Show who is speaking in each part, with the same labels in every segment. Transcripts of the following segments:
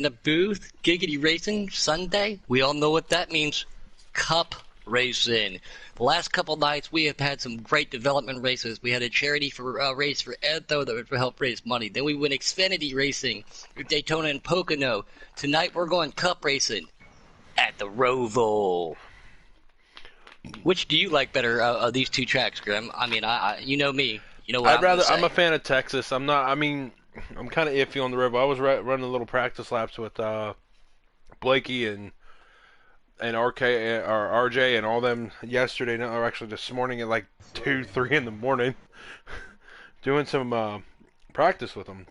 Speaker 1: the booth, Giggity Racing Sunday. We all know what that means. Cup racing. The last couple nights we have had some great development races. We had a charity for race for Edtho that would help raise money. Then we went Xfinity Racing, Daytona and Pocono. Tonight we're going Cup racing at the Roval. Which do you like better of these two tracks, Grim? I mean, you know me. You know what
Speaker 2: I'm a fan of Texas. I'm not. I mean, I'm kind of iffy on the Roval. I was running a little practice laps with Blakey and RK or RJ and all them yesterday. No, or actually this morning at like 2, 3 in the morning, doing some practice with them.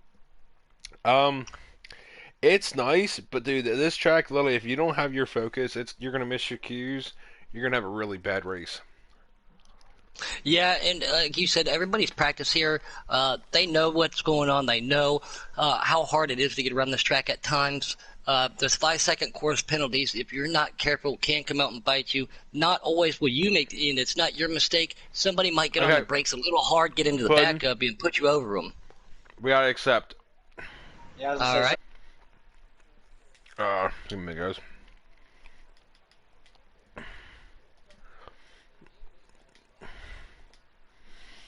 Speaker 2: It's nice, but dude, this track, literally, if you don't have your focus, you're gonna miss your cues. You're gonna have a really bad race.
Speaker 1: Yeah, and like you said, everybody's practiced here. They know what's going on. They know how hard it is to get around this track at times. There's 5-second course penalties. If you're not careful, can come out and bite you. Not always will you make the end. It's not your mistake. Somebody might get on their brakes a little hard, get into the back of you, and put you over them.
Speaker 2: We gotta accept.
Speaker 3: Yeah,
Speaker 1: all right.
Speaker 2: Give me guys.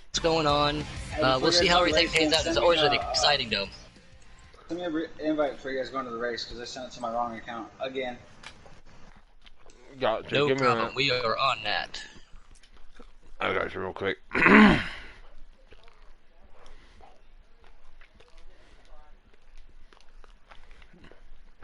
Speaker 1: What's going on? We'll see how everything pans out. It's always exciting, though.
Speaker 3: Send me an invite for you guys going to the race because I sent it to my wrong account again.
Speaker 2: Gotcha.
Speaker 1: No problem. We are on that.
Speaker 2: I got you real quick.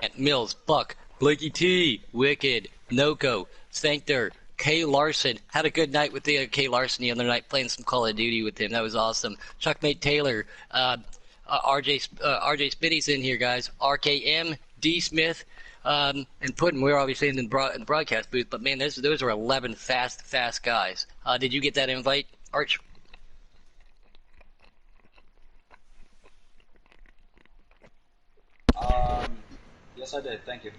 Speaker 1: At Mills, Buck, Blakey T, Wicked, Noko, Sanctor, Kay Larson. Had a good night with the Kay Larson the other night, playing some Call of Duty with him. That was awesome. Chuckmate Taylor, RJ Spitty's in here, guys. RKM, D Smith, and Puddin'. We're obviously in the broadcast booth, but man, those are 11 fast guys. Did you get that invite, Arch?
Speaker 3: Yes, I did. Thank you.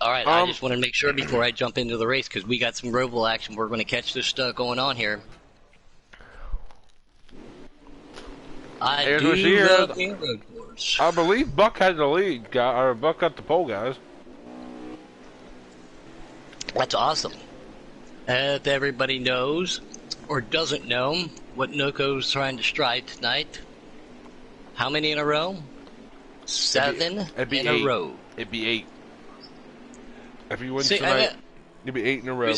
Speaker 1: All right, I just want to make sure before I jump into the race because we got some roval action. We're going to catch this stuff going on here. I
Speaker 2: believe Buck had the lead, or Buck got the pole, guys.
Speaker 1: That's awesome. If everybody knows or doesn't know what Noko's trying to stride tonight, how many in a row? 7 in a row.
Speaker 2: It'd be 8. If you win tonight, it'd be 8 in a row.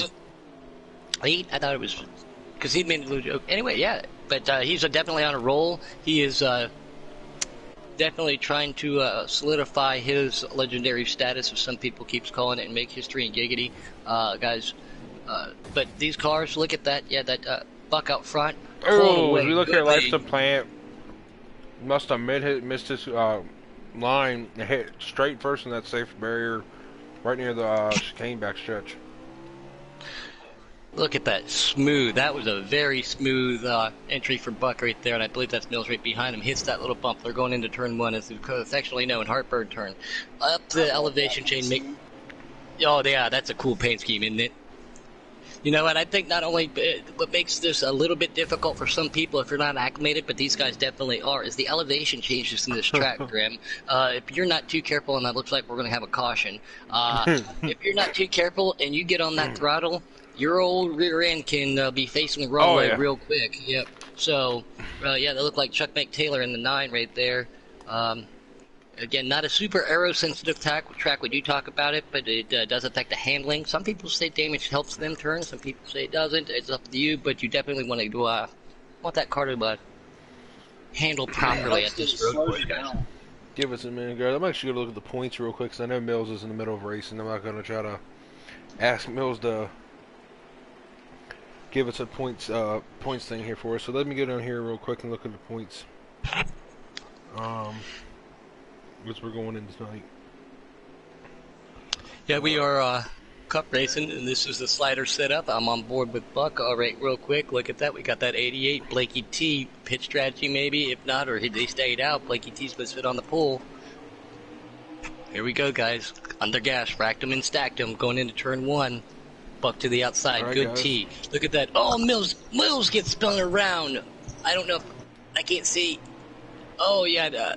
Speaker 1: 8? I thought it was because he made a little joke. Anyway, yeah, but he's definitely on a roll. He is definitely trying to solidify his legendary status, as some people keeps calling it, and make history in Giggity, guys. But these cars, look at that. Yeah, that Buck out front.
Speaker 2: Oh, as we look at Life's a Plant, must have missed his line and hit straight first in that safe barrier right near the chicane backstretch.
Speaker 1: Look at that, smooth. That was a very smooth entry for Buck right there, and I believe that's Mills right behind him. Hits that little bump. They're going into turn 1, as it's affectionately known, Heartbird turn. Up the elevation chain. Oh, yeah, that's a cool paint scheme, isn't it? You know, and I think not only what makes this a little bit difficult for some people if you're not acclimated, but these guys definitely are, is the elevation changes in this track, Grim. If you're not too careful, and that looks like we're going to have a caution, if you're not too careful and you get on that throttle, your old rear end can be facing the wrong way real quick. Yep. So, yeah, they look like Chuck Taylor in the 9 right there. Again, not a super aero-sensitive track. We do talk about it, but it does affect the handling. Some people say damage helps them turn. Some people say it doesn't. It's up to you, but you definitely want to want that car to handle properly at this road course, guys.
Speaker 2: Give us a minute, guys. I'm actually going to look at the points real quick, because I know Mills is in the middle of racing. I'm not going to try to ask Mills to give us a points thing here for us. So let me go down here real quick and look at the points. Which we're going in tonight.
Speaker 1: Yeah, we are cup racing, and this is the slider setup. I'm on board with Buck. All right, real quick, look at that. We got that 88 Blakey T pit strategy, maybe. If not, or they stayed out. Blakey T's been sit on the pole. Here we go, guys. Under gas, racked them and stacked them, going into turn 1. Buck to the outside. Right, good guys. T. Look at that. Oh, Mills gets spun around. I don't know if I can't see. Oh, yeah.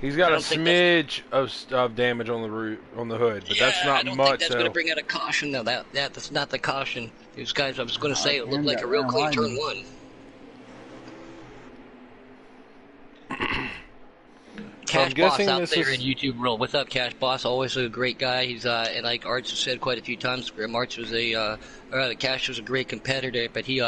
Speaker 2: He's got
Speaker 1: I
Speaker 2: a
Speaker 1: don't think that's.
Speaker 2: smidge of damage on the hood, but
Speaker 1: Yeah,
Speaker 2: that's
Speaker 1: I
Speaker 2: not
Speaker 1: don't think
Speaker 2: much.
Speaker 1: that's going to
Speaker 2: So
Speaker 1: bring out a caution though. That's not the caution. These guys, I was going to say, it looked
Speaker 3: Cam
Speaker 1: like a
Speaker 3: got
Speaker 1: real
Speaker 3: ran
Speaker 1: clean
Speaker 3: wide.
Speaker 1: turn one.
Speaker 2: So I'm
Speaker 1: Cash Boss
Speaker 2: guessing
Speaker 1: out
Speaker 2: this
Speaker 1: there
Speaker 2: is.
Speaker 1: in YouTube world. What's up, Cash Boss? Always a great guy. He's and like Arch has said quite a few times, Arch was Cash was a great competitor, but he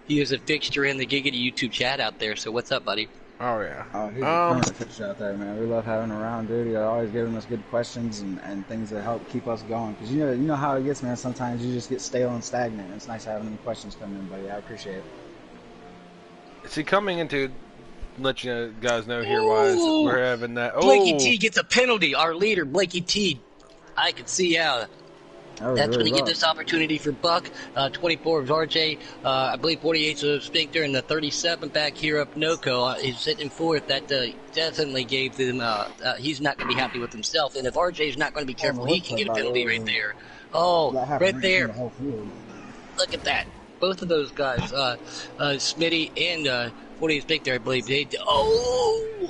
Speaker 1: is a fixture in the Giggity YouTube chat out there. So what's up, buddy?
Speaker 2: Oh yeah.
Speaker 3: Oh, he's a permanent fixture out there, man. We love having him around, dude. He's always giving us good questions and things that help keep us going. Because you know how it gets, man. Sometimes you just get stale and stagnant. It's nice having them questions come in, buddy. I appreciate it.
Speaker 2: See, coming into let you guys know here, wise we're having that. Oh,
Speaker 1: Blakey T gets a penalty. Our leader, Blakey T. I can see how.
Speaker 3: That was
Speaker 1: That's
Speaker 3: really
Speaker 1: going to give
Speaker 3: rough.
Speaker 1: this opportunity for Buck. 24 is RJ. I believe 48 is Sphincter, and the 37 back here up Noko is sitting fourth. That definitely gave them. He's not going to be happy with himself. And if RJ is not going to be careful, he can get a penalty right there. Oh,
Speaker 3: That happened
Speaker 1: right there.
Speaker 3: in the whole field.
Speaker 1: Look at that. Both of those guys, Smitty and 48 Sphincter, I believe.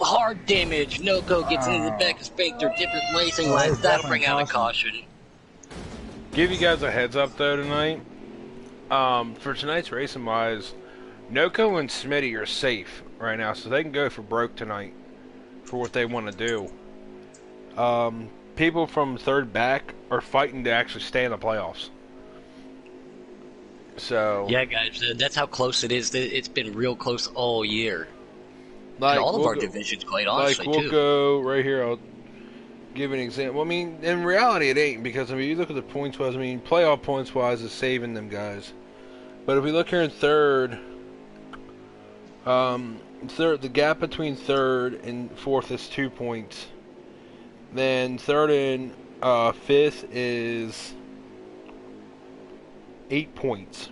Speaker 1: Hard damage. Noko gets into the back of Sphincter. Different racing
Speaker 3: Oh,
Speaker 1: lines.
Speaker 3: that's
Speaker 1: That'll bring out a
Speaker 3: caution.
Speaker 1: caution.
Speaker 2: give you guys a heads up though tonight. For tonight's racing wise, Noko and Smitty are safe right now, so they can go for broke tonight for what they want to do. People from third back are fighting to actually stay in the playoffs. So
Speaker 1: Yeah, guys, that's how close it is. It's been real close all year.
Speaker 2: like
Speaker 1: In all of
Speaker 2: we'll
Speaker 1: our
Speaker 2: go-
Speaker 1: divisions, quite honestly,
Speaker 2: like we'll
Speaker 1: too.
Speaker 2: go right here. I'll give an example. I mean, in reality, it ain't because I mean, you look at the points wise. I mean, playoff points wise is saving them guys. But if we look here in third, the gap between third and fourth is 2 points. Then third and fifth is 8 points.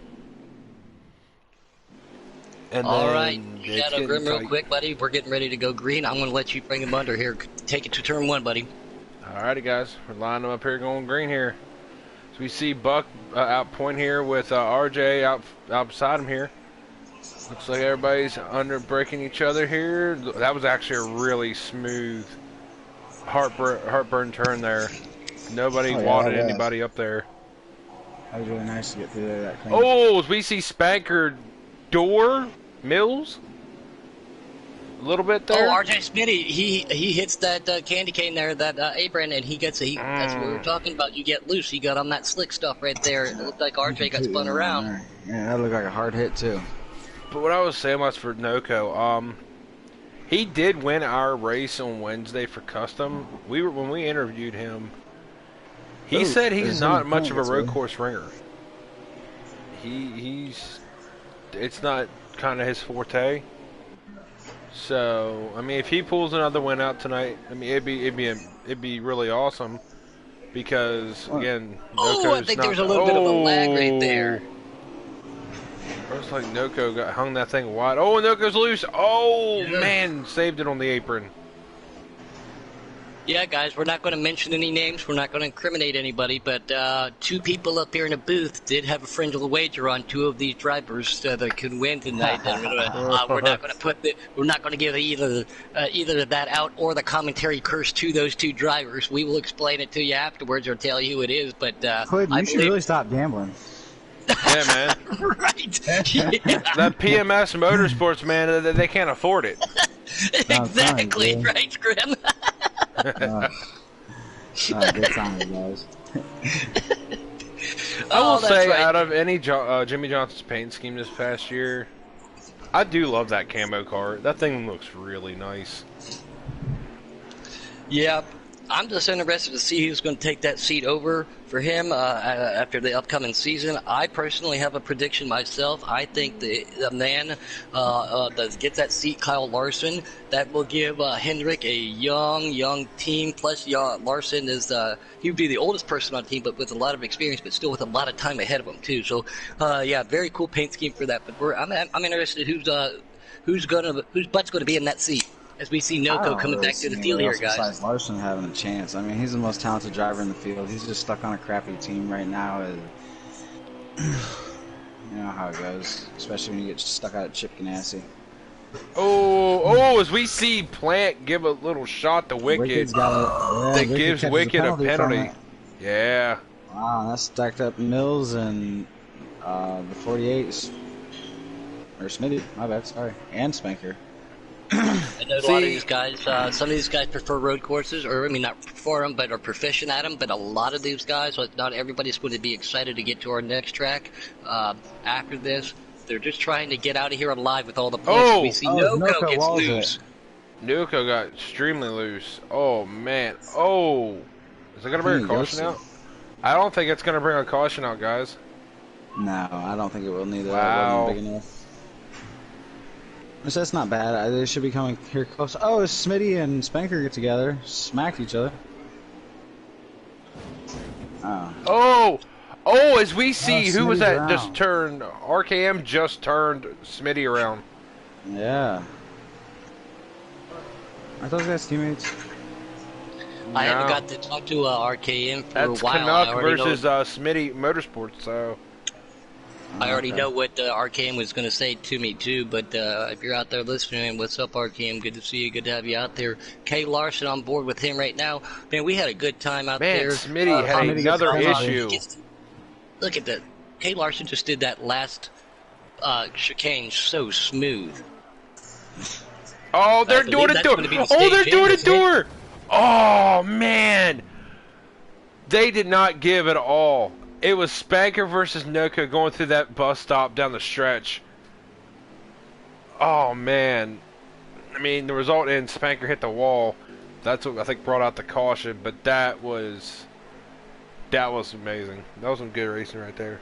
Speaker 2: And
Speaker 1: All
Speaker 2: then
Speaker 1: right,
Speaker 2: it's
Speaker 1: Shadow
Speaker 2: getting
Speaker 1: Grim, real
Speaker 2: tight.
Speaker 1: quick, buddy. We're getting ready to go green. I'm going to let you bring him under here. Take it to turn one, buddy.
Speaker 2: Alrighty, guys, we're lining them up here, going green here. So we see Buck out point here with RJ out beside him here. Looks like everybody's under breaking each other here. That was actually a really smooth heartburn turn there. Nobody
Speaker 3: Oh, yeah,
Speaker 2: wadded
Speaker 3: that was.
Speaker 2: anybody up there.
Speaker 3: That was really nice to get through there that clean.
Speaker 2: Oh, we see Spanker Mills a little bit there.
Speaker 1: Oh, RJ Smitty, he hits that candy cane there, that apron, and he gets that's what we were talking about. You get loose. He got on that slick stuff right there. It looked like RJ got spun around.
Speaker 3: Yeah, that looked like a hard hit too.
Speaker 2: But what I was saying was for Noko, he did win our race on Wednesday for custom. When we interviewed him, he said he's not much of a road course ringer. It's not kind of his forte. So I mean, if he pulls another win out tonight, I mean it'd be really awesome because again,
Speaker 1: Oh, I think there's a little bit of a lag right there.
Speaker 2: Looks like Noko hung that thing wide. Oh, Noko's loose. Oh, man, saved it on the apron.
Speaker 1: Yeah, guys, we're not going to mention any names. We're not going to incriminate anybody, but two people up here in the booth did have a friendly wager on two of these drivers that could win tonight. And we're not going to we're not going to give either that out or the commentary curse to those two drivers. We will explain it to you afterwards or tell you who it is. But
Speaker 3: Clayton, you should really stop gambling.
Speaker 2: Yeah, man.
Speaker 1: Right. Yeah.
Speaker 2: That PMS Motorsports, man, they can't afford it.
Speaker 1: Exactly,
Speaker 3: fine,
Speaker 1: right, Grim?
Speaker 3: Good times, guys.
Speaker 2: I will
Speaker 1: that's
Speaker 2: say,
Speaker 1: right.
Speaker 2: out of any Jimmy Johnson's paint scheme this past year, I do love that camo car. That thing looks really nice.
Speaker 1: Yep. I'm just interested to see who's going to take that seat over for him after the upcoming season. I personally have a prediction myself. I think the man that gets that seat, Kyle Larson, that will give Hendrick a young team. Plus, Larson is he would be the oldest person on the team, but with a lot of experience, but still with a lot of time ahead of him too. So, yeah, very cool paint scheme for that. But I'm interested whose butt's going to be in that seat. As we see Noko coming back to the field here, guys.
Speaker 3: Besides Larson having a chance. I mean, he's the most talented driver in the field. He's just stuck on a crappy team right now. You know how it goes, especially when you get stuck out at Chip Ganassi.
Speaker 2: Oh, as we see Plant give a little shot to Wicked,
Speaker 3: Wicked's got
Speaker 2: that
Speaker 3: Wicked
Speaker 2: gives
Speaker 3: catches
Speaker 2: Wicked a
Speaker 3: from
Speaker 2: penalty.
Speaker 3: it.
Speaker 2: Yeah.
Speaker 3: Wow, that's stacked up Mills and the 48s. Or Smitty, my bad, sorry. And Spanker.
Speaker 1: I know a lot of these guys, some of these guys prefer road courses, or I mean not prefer them, but are proficient at them, but a lot of these guys, like not everybody's going to be excited to get to our next track after this. They're just trying to get out of here alive with all the points. We see Noko gets loose.
Speaker 2: Noko got extremely loose. Oh, man. Oh. Is it going to bring a caution out? I don't think it's going to bring a caution out, guys.
Speaker 3: No, I don't think it will neither.
Speaker 2: Wow.
Speaker 3: That wasn't big enough. So that's not bad. They should be coming here close. Oh, Smitty and Spanker get together. Smacked each other.
Speaker 2: Oh, as we see, who was that just turned? RKM just turned Smitty around.
Speaker 3: Yeah. Are those guys teammates?
Speaker 1: I haven't got to talk to RKM for
Speaker 2: That's
Speaker 1: a while.
Speaker 2: Canuck versus Smitty Motorsports, so...
Speaker 1: I already know what RKM was going to say to me, too, but if you're out there listening, what's up, RKM? Good to see you. Good to have you out there. Kay Larson on board with him right now. Man, we had a good time out there.
Speaker 2: Man, Smitty had another issue.
Speaker 1: Look at that. Kay Larson just did that last chicane so smooth.
Speaker 2: Oh, they're doing a door. Oh, they're doing a door. Oh, man. They did not give at all. It was Spanker versus Noko going through that bus stop down the stretch. Oh, man. I mean, the result in Spanker hit the wall. That's what I think brought out the caution, but that was amazing. That was some good racing right there.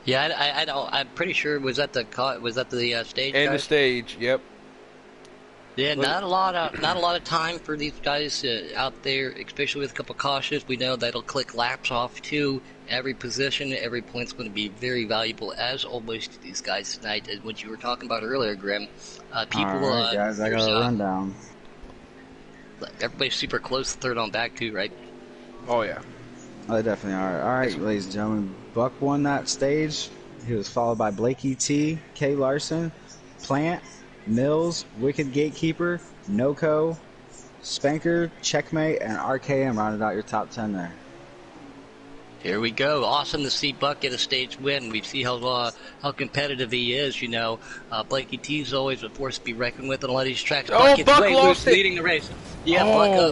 Speaker 1: Yeah, I'm pretty sure was that the stage.
Speaker 2: And the stage, yep.
Speaker 1: Yeah, not a lot of time for these guys out there, especially with a couple cautions. We know that'll click laps off too. Every position, every point's going to be very valuable, as always, to these guys tonight. As what you were talking about earlier, Grim. People,
Speaker 3: all right, guys, I got a rundown.
Speaker 1: Everybody's super close, third on back too, right?
Speaker 2: Oh yeah.
Speaker 3: Oh, they definitely are. All right, ladies and gentlemen, Buck won that stage. He was followed by Blakey T, Kay Larson, Plant, Mills, Wicked Gatekeeper, Noko, Spanker, Checkmate, and RKM rounded out your top 10 there.
Speaker 1: Here we go. Awesome to see Buck get a stage win. We see how competitive he is. You know, Blakey T is always a force to be reckoned with on a lot of these tracks.
Speaker 2: Oh, Buck lost it.
Speaker 1: Leading the race. Yeah,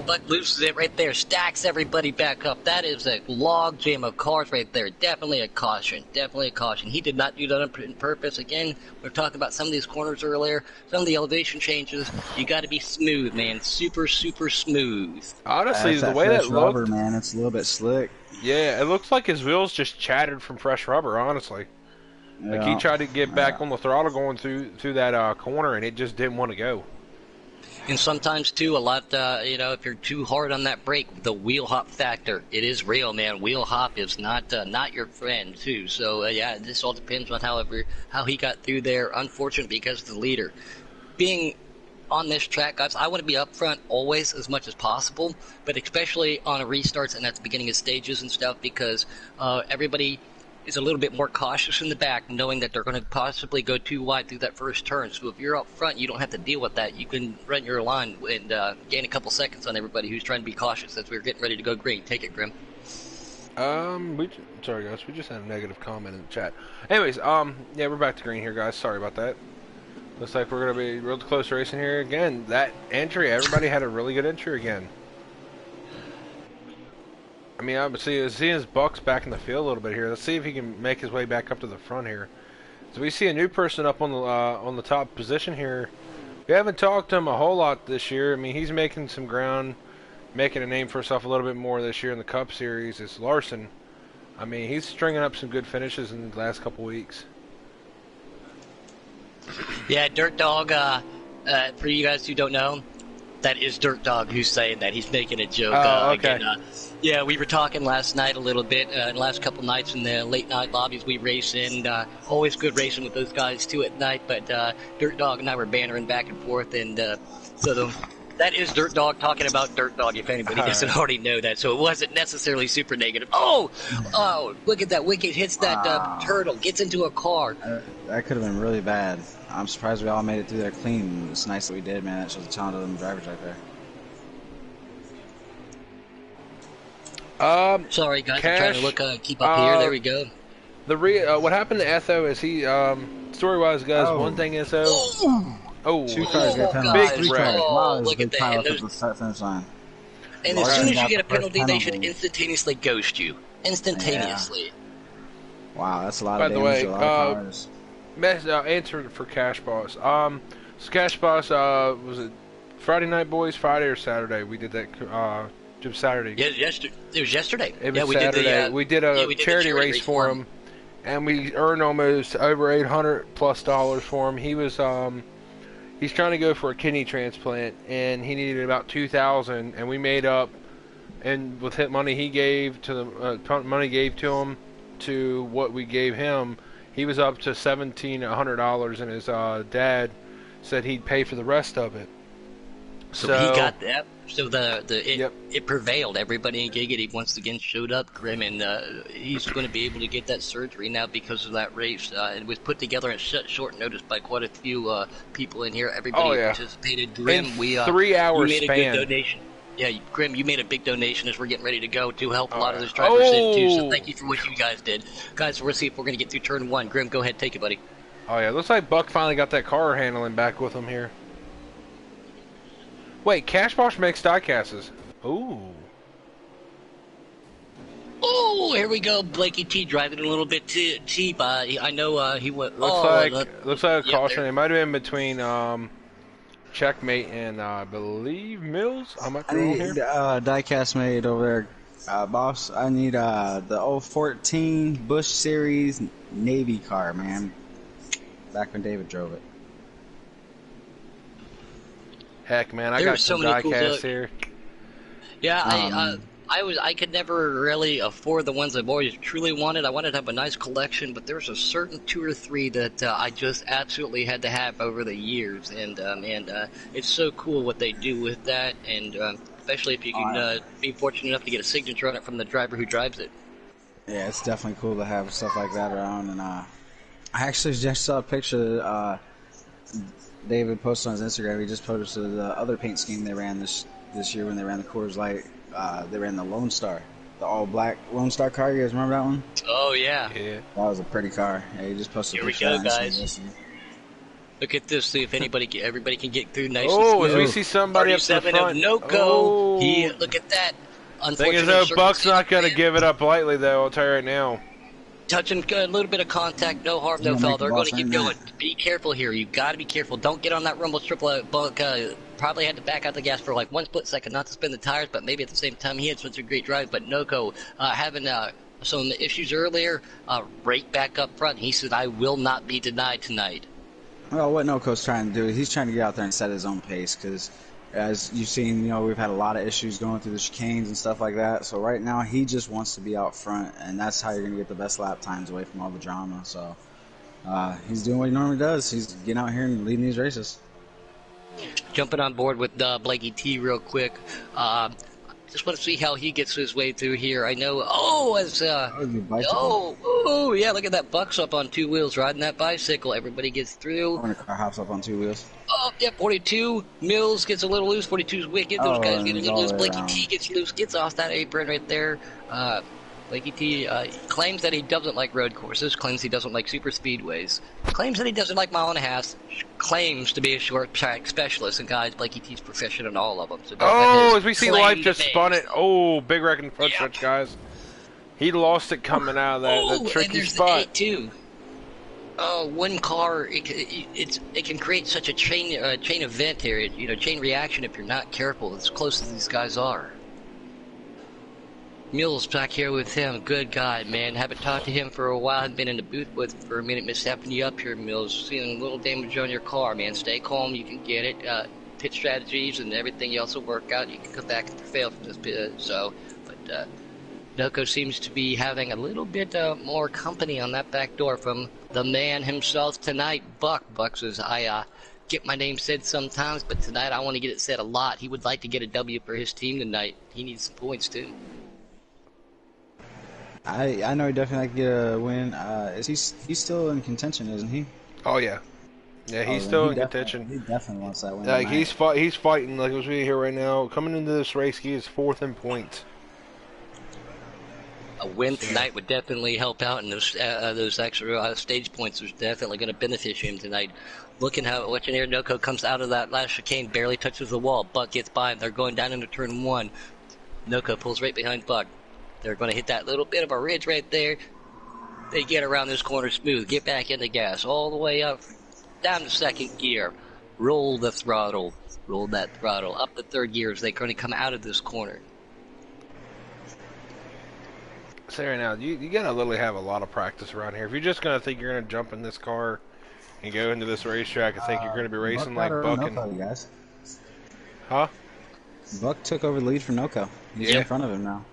Speaker 1: Buck loses it right there. Stacks everybody back up. That is a log jam of cars right there. Definitely a caution. Definitely a caution. He did not do that on purpose. Again, we were talking about some of these corners earlier. Some of the elevation changes. You got to be smooth, man. Super, super smooth.
Speaker 2: Honestly, the way that looked,
Speaker 3: rubber, man, it's a little bit slick.
Speaker 2: Yeah, it looks like his wheels just chattered from fresh rubber, honestly. Yeah. Like he tried to get back on the throttle going through that corner, and it just didn't want to go.
Speaker 1: And sometimes, too, a lot, if you're too hard on that brake, the wheel hop factor, it is real, man. Wheel hop is not your friend, too. So, yeah, this all depends on how he got through there. Unfortunate because of the leader. Being on this track, guys, I want to be up front always as much as possible, but especially on a restarts and at the beginning of stages and stuff, because everybody is a little bit more cautious in the back, knowing that they're going to possibly go too wide through that first turn. So if you're up front, you don't have to deal with that. You can run your line and gain a couple seconds on everybody who's trying to be cautious as we're getting ready to go green. Take it, Grim.
Speaker 2: Sorry guys, we just had a negative comment in the chat. Anyways, yeah, we're back to green here, guys. Sorry about that. Looks like we're going to be real close racing here again. That entry, everybody had a really good entry again. I mean, I'm seeing his Bucks back in the field a little bit here. Let's see if he can make his way back up to the front here. So we see a new person up on the top position here. We haven't talked to him a whole lot this year. I mean, he's making some ground, making a name for himself a little bit more this year in the Cup Series. It's Larson. I mean, he's stringing up some good finishes in the last couple weeks.
Speaker 1: Yeah, Dirt Dog, for you guys who don't know, that is Dirt Dog who's saying that. He's making a joke.
Speaker 2: Okay.
Speaker 1: Again, yeah, we were talking last night a little bit, the last couple nights in the late night lobbies we race in. Always good racing with those guys too at night, but Dirt Dog and I were bantering back and forth, and so That is Dirt Dog talking about Dirt Dog, if anybody doesn't already know that. So it wasn't necessarily super negative. Oh, look at that. Wicket hits that turtle, gets into a car.
Speaker 3: That could have been really bad. I'm surprised we all made it through there clean. It's nice that we did, man. That shows the talent of them drivers right there.
Speaker 1: Sorry, guys.
Speaker 2: Cash,
Speaker 1: I'm trying to keep up here. There we go.
Speaker 2: What happened to Etho is he, story-wise, guys, one thing is,
Speaker 3: Two cars get penalties.
Speaker 2: big
Speaker 3: Three
Speaker 2: wreck.
Speaker 3: cars. Wow,
Speaker 1: Look at that.
Speaker 3: At the start finish line.
Speaker 1: And as soon as you get a penalty, they should instantaneously ghost you. Instantaneously.
Speaker 3: Yeah. Wow, that's a lot
Speaker 2: By
Speaker 3: of
Speaker 2: the
Speaker 3: damage
Speaker 2: way,
Speaker 3: to a lot of cars.
Speaker 2: answer for Cash Boss. So Cash Boss, was it Friday night, boys? Friday or Saturday? We did that, just Saturday.
Speaker 1: Yeah, it was yesterday.
Speaker 2: It was Saturday. We did a charity race for him, and we earned almost over $800+ for him. He was, he's trying to go for a kidney transplant, and he needed about $2,000, and we made up, and with money he gave to the money gave to him to what we gave him, he was up to $1,700, and his dad said he'd pay for the rest of it.
Speaker 1: So he got that. So it prevailed. Everybody in Giggity once again showed up, Grim, and he's going to be able to get that surgery now because of that race. It was put together at short notice by quite a few people in here. Everybody participated. Grim,
Speaker 2: in
Speaker 1: we
Speaker 2: 3 hours
Speaker 1: made
Speaker 2: span.
Speaker 1: a good donation. Yeah, Grim, you made a big donation as we're getting ready to go to help a lot of those drivers in too. So thank you for what you guys did, guys. We'll see if we're going to get through turn 1. Grim, go ahead, take it, buddy.
Speaker 2: Oh yeah, looks like Buck finally got that car handling back with him here. Wait, Cash Boss makes diecasts. Ooh.
Speaker 1: Oh, here we go. Blakey T driving a little bit cheap. I know he went.
Speaker 2: Looks like a caution. It might have been between Checkmate and I believe Mills. I might be wrong here.
Speaker 3: Diecast made over there, boss. I need the 014 Bush Series Navy car, man. Back when David drove it.
Speaker 2: Heck, man, I got some diecasts here.
Speaker 1: Yeah, I could never really afford the ones I've always truly wanted. I wanted to have a nice collection, but there's a certain 2 or 3 that I just absolutely had to have over the years, and it's so cool what they do with that, and especially if you can be fortunate enough to get a signature on it from the driver who drives it.
Speaker 3: Yeah, it's definitely cool to have stuff like that around, and I actually just saw a picture David posted on his Instagram. He just posted the other paint scheme they ran this year when they ran the Coors Light. They ran the Lone Star, the all-black Lone Star car. You guys remember that one?
Speaker 1: Oh, yeah.
Speaker 3: That was a pretty car. Yeah, he just posted a picture.
Speaker 1: Here we go, guys. Look at this. See if everybody can get through nice and
Speaker 2: smooth.
Speaker 1: As
Speaker 2: we see somebody up the front.
Speaker 1: Of Noco. Look at that.
Speaker 2: Thing is, though, Buck's not going to give it up lightly, though. I'll tell you right now.
Speaker 1: Touching a little bit of contact, no harm, no foul. They're going to keep going. Be careful here. You've got to be careful. Don't get on that rumble strip. Buck probably had to back out the gas for like 1 split second, not to spin the tires, but maybe at the same time he had such a great drive. But Noco having some issues earlier, right back up front. He said, "I will not be denied tonight."
Speaker 3: Well, what Noco's trying to do is he's trying to get out there and set his own pace because, as you've seen, we've had a lot of issues going through the chicanes and stuff like that. So right now, he just wants to be out front, and that's how you're going to get the best lap times away from all the drama. So he's doing what he normally does. He's getting out here and leading these races.
Speaker 1: Jumping on board with Blakey T real quick. Just want to see how he gets his way through here. I know. Yeah, look at that. Buck's up on 2 wheels riding that bicycle. Everybody gets through.
Speaker 3: When a car hops up on 2 wheels.
Speaker 1: Oh, yeah, 42. Mills gets a little loose. 42's wicked. Those guys get a little loose. Blakey T gets loose, gets off that apron right there. Blakey T claims that he doesn't like road courses, claims he doesn't like super speedways, claims that he doesn't like mile and a half, claims to be a short track specialist, and guys, Blakey T's proficient in all of them. So
Speaker 2: as we see Life just spun it. Oh, big wreck in front stretch, guys. He lost it coming out of that tricky spot.
Speaker 1: Too. One car, it can create such a chain event here, chain reaction if you're not careful, as close as these guys are. Mills back here with him, good guy, man. Haven't talked to him for a while, hadn't been in the booth with him for a minute. Mishapping you up here, Mills. Seeing a little damage on your car, man. Stay calm, you can get it. Pit strategies and everything else will work out. You can come back and fail from this pit, but Noco seems to be having a little bit more company on that back door from the man himself tonight, Buck. Buck says, I get my name said sometimes, but tonight I want to get it said a lot. He would like to get a W for his team tonight. He needs some points too.
Speaker 3: I know he definitely like to get a win. He's still in contention, isn't he?
Speaker 2: Oh yeah, yeah, he's
Speaker 3: Oh,
Speaker 2: still in
Speaker 3: he
Speaker 2: contention.
Speaker 3: definitely wants that win.
Speaker 2: Like
Speaker 3: tonight.
Speaker 2: he's fighting. Like as we here right now, coming into this race, he is 4th in points.
Speaker 1: A win tonight would definitely help out, and those extra stage points are definitely going to benefit him tonight. Watching here, Noko comes out of that last chicane, barely touches the wall. Buck gets by him. They're going down into turn 1. Noko pulls right behind Buck. They're going to hit that little bit of a ridge right there. They get around this corner smooth. Get back in the gas all the way up, down to 2nd gear. Roll the throttle. Roll that throttle up to 3rd gear as they're going to come out of this corner.
Speaker 2: Say right now, you gotta literally have a lot of practice around here. If you're just gonna think you're gonna jump in this car and go into this racetrack and think you're gonna be racing like Buck and
Speaker 3: Noko, guys.
Speaker 2: Huh?
Speaker 3: Buck took over the lead for Noko. He's in front of him now.